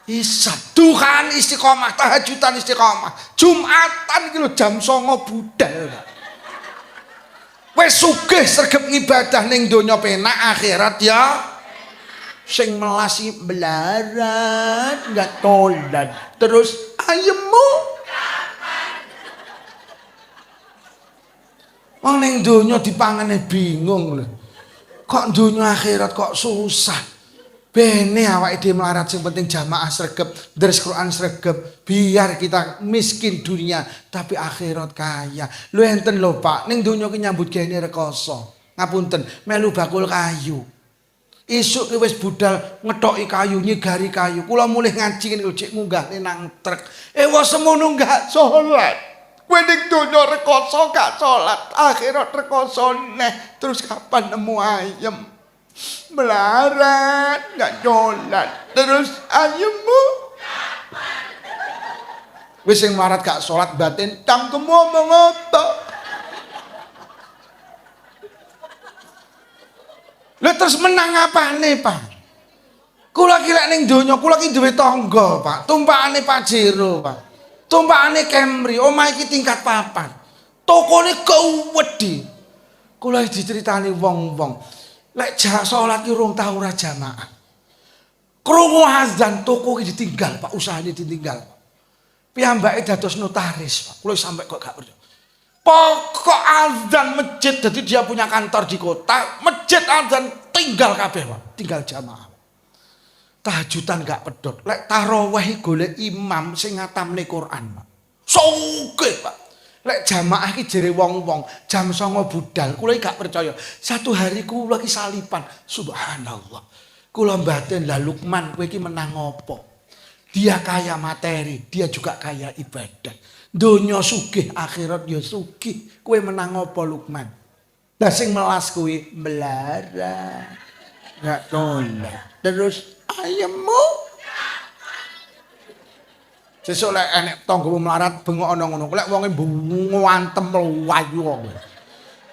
isya. Duhan istiqomah, tahajudan istiqomah. Jumatan iki lho jam 09.00 budal. Wis sugih sregep ngibadah ning donya penak, akhirat ya sing melasi melarat enggak tolan. Terus ayemmu wong ning donya dipangane bingung lho. Kok donya akhirat kok susah. Bene awake dhewe melarat sing penting jamaah sregep, deres Quran sregep, biar kita miskin dunia tapi akhirat kaya. Lho enten lho Pak, ning donya ki nyambut gawe rekoso. Ngapunten, melu bakul kayu. Isuk ki wis budal ngethoki kayu, nyigari kayu. Kula mulih ngaji niku cek munggahne nang truk. Wes semono gak salat. Kowe ning donya rekoso gak salat, akhirat rekoso neh. Terus kapan nemu ayem? Melarat gak salat. Terus ayemmu wis sing melarat gak salat batin tangkemu omong apa? Lha terus menang apane, Pak? Kula ki lek ning donya, kula ki duwe tangga, Pak. Tumpakane Pajero, Pak. Tumpakane Camry, omahe iki tingkat papat. Tokone kewedhi. Kula diceritani wong-wong. Lek salat ki urung tau ora jamaah. Krungu azan toko ki ditinggal, Pak, usahane ditinggal. Piyambake dados notaris, Pak. Kula sampe kok gak percaya. Pokok azan masjid, jadi dia punya kantor di kota, masjid azan tinggal kabeh, Pak, tinggal jamaah. Tahajudan gak pedot, lek tarawih golek imam sing ngatamne Quran, Pak. Sugih, Pak. Lek jamaah ki jere wong-wong jam 09.00 budal, kula gak percaya. Satu hari kula ki salipan, subhanallah. Kula mbaten lah Lukman kowe ki menang opo? Dia kaya materi, dia juga kaya ibadah. Donya sugih, akhirat ya sugih. Kowe menang apa Lukman? Lah sing melas kowe melarat. Gak tolak. Terus ayemmu sesuk lek enek tanggamu melarat bengok ana ngono. Lek wonge ngantem mlayu kowe.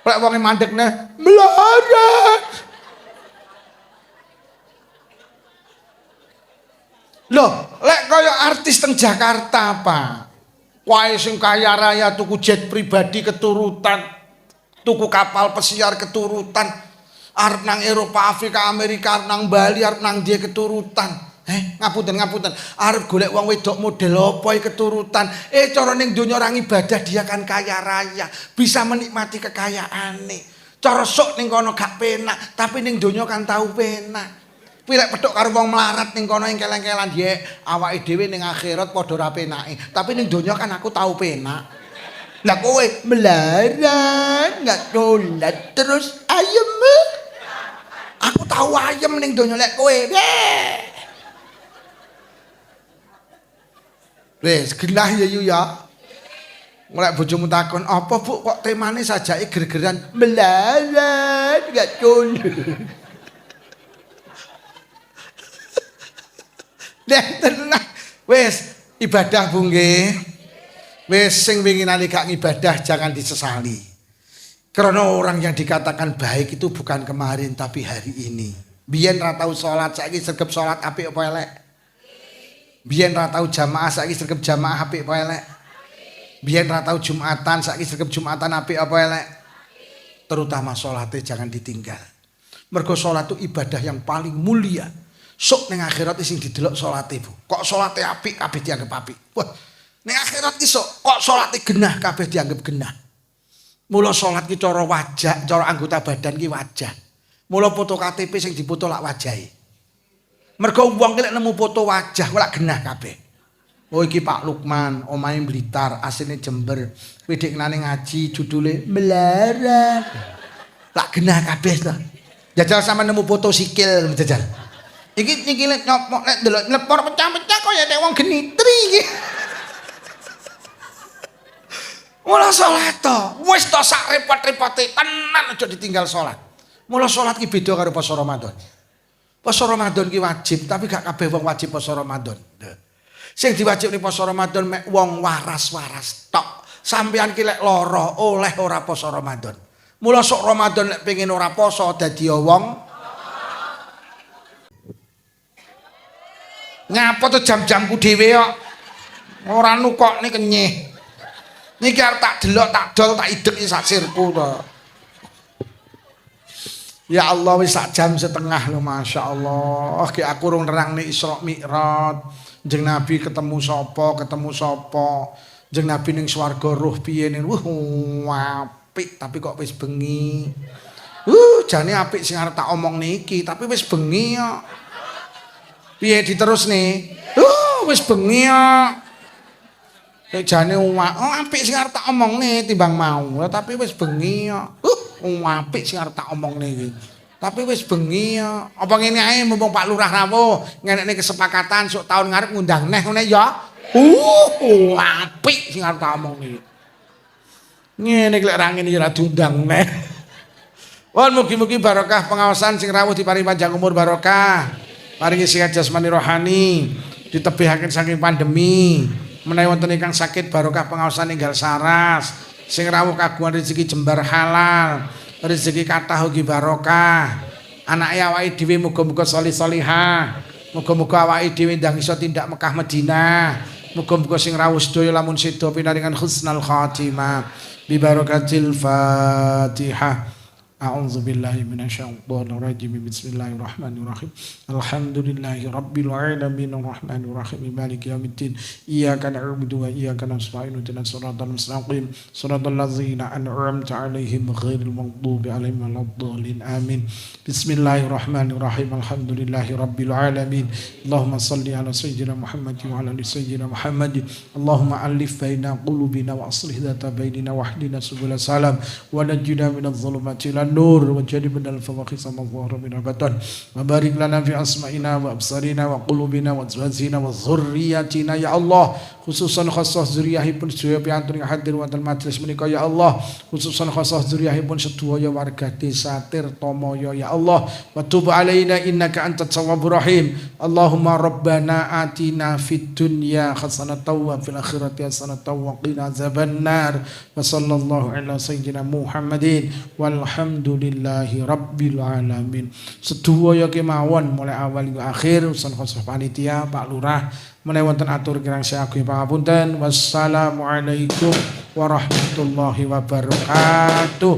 Lek wonge mandekne melarat. Loh, lek kaya artis teng Jakarta, Pak. Wae sing kaya raya tuku jet pribadi keturutan, tuku kapal pesiar keturutan, arep nang Eropa, Afrika, Amerika, arep nang Bali, arep nang dia keturutan. Ngapunten, arep golek wong wedok model apa keturutan. Cara ning donya orang ibadah dia kan kaya raya, bisa menikmati kekayaane. Cara sok ning kono gak penak, tapi ning donya kan tau penak. Pilek pedhok karo wong melarat ning kono ing keleng-kelan dhek, awake dhewe ning akhirat padha ora penake. Tapi ning donya kan aku tau penak. Lah kowe melarat, gak dolat terus ayem. Aku tau ayem ning donya lek kowe. Wes genah ya yu ya. Mulai bojomu takon, "Apa Bu kok temane sajake ger-geran melarat, gak dolat?" Tenang, wes ibadah Bu nggih. Wes sing winginane gak ngibadah jangan disesali. Karena orang yang dikatakan baik itu bukan kemarin tapi hari ini. Biyen ra tau salat, saiki sregep salat apik apa elek? Biyen ra tau jamaah, saiki sregep jamaah apik apa elek? Biyen ra tau Jumatan, saiki sregep Jumatan apik apa elek? Terutama salatnya jangan ditinggal. Mergo salat itu ibadah yang paling mulia. Sok ning akhirat sing didelok salate, Bu. Kok salate apik kabeh dianggap apik. Wah, ning akhirat ki sok kok salate genah kabeh dianggap genah. Mula salat ki cara wajah, cara anggota badan ki wajah. Mula foto KTP sing dipoto lak wajahe. Mergo wong ki lek nemu foto wajah lak genah kabeh. Oh iki Pak Lukman, omahe Blitar, asline Jember. Wedeknane ngaji judule melarat. Lak genah kabeh to. Jajal sama nemu foto sikil jajal. Iki lek nyopok lek delok nylepor pecah-pecah kaya nek wong genitri iki. Mula salat to, wis to sak repot-repote tenan aja ditinggal salat. Mula salat ki beda karo poso Ramadan. Poso Ramadan ki wajib, tapi gak kabeh wong wajib poso Ramadan. Sing diwajibne poso Ramadan mek wong waras-waras tok. Sampeyan ki lek lara oleh ora poso Ramadan. Mula sok Ramadan lek pengen ora poso dadi wong ngapa to jam-jamku dhewe kok ora nukokne kenyih. Niki arep tak delok tak dol tak idek sak sirku to. Ya Allah wis sak jam setengah lho masyaallah. Ki aku rung nerangne Isra Mi'raj. Jeneng Nabi ketemu sapa? Jeneng Nabi ning swarga ruh piye ning apik tapi kok wis bengi. Jane apik sing arep tak omong niki tapi wis bengi kok. Piye diterusne? Wis bengi kok. Nek jane apik sing arep tak omongne timbang mau, tapi wis bengi kok. Apik sing arep tak omongne iki. Tapi wis bengi kok. Apa ngene ae mumpung Pak Lurah rawuh, ngenekne kesepakatan sok tahun ngarep ngundang neh ngene ya. Apik sing arep tak omongne. Ngene iki lek ra ngene ya ora diundang neh. Wong mugi-mugi barokah pengawasan sing rawuh diparingi panjang umur barokah. Paringi sehat jasmani rohani, ditebihaken saking pandemi. Menawi wonten ingkang sakit barokah pengawasan ninggal saras. Sing rawuh kagungan rezeki jembar halal, rezeki kathah ugi barokah. Anake awake dhewe muga-muga sholih-sholihah. Muga-muga awake dhewe ndang iso tindak Mekah Madinah. Muga-muga sing rawuh sedaya lamun sedo pinaringan husnul khatimah. Bi barakatil Fatihah. A'udzu billahi minasyaitonir rajim. Bismillahirrahmanirrahim. Alhamdulillahi rabbil alamin arrahmanir rahim maliki yaumiddin. Iyyaka na'budu wa iyyaka nasta'in ihdinas siratal mustaqim. Shiratal ladzina an'amta 'alaihim ghairil maghdubi 'alaihim waladdallin. Amin. Bismillahirrahmanirrahim. Alhamdulillahi rabbil alamin. Allahumma shalli ala sayyidina Muhammad wa ala ali sayyidina Muhammad. Allahumma alif baina qulubina wa aslih dhata bainina wahdina subul salam wa najjina minadh dhulumati nur wa janibna al-fawahisha ma dhahara min al-batan wa barik lana fi asma'ina wa absarina wa qulubina wa azwajina wa dhurriyyatina ya Allah khususan khassah zuriyahipun sedaya piantun hadir wonten majelis menika ya Allah khususan khassah zuriyahipun sedaya warga desa Tirtomoyo ya Allah wa tub alaina innaka antat tawwabur rahim Allahumma rabbana atina fid dunya hasanatan wa fil akhirati hasanatan wa qina azabannar wa sallallahu ala sayyidina Muhammadin walhamdulillahi rabbil alamin. Sedaya kemawon mulai awal hingga akhir urusan khusus panitia Pak Lurah menawi wonten atur kirang saking pangapunten. Wassalamualaikum warahmatullahi wabarakatuh.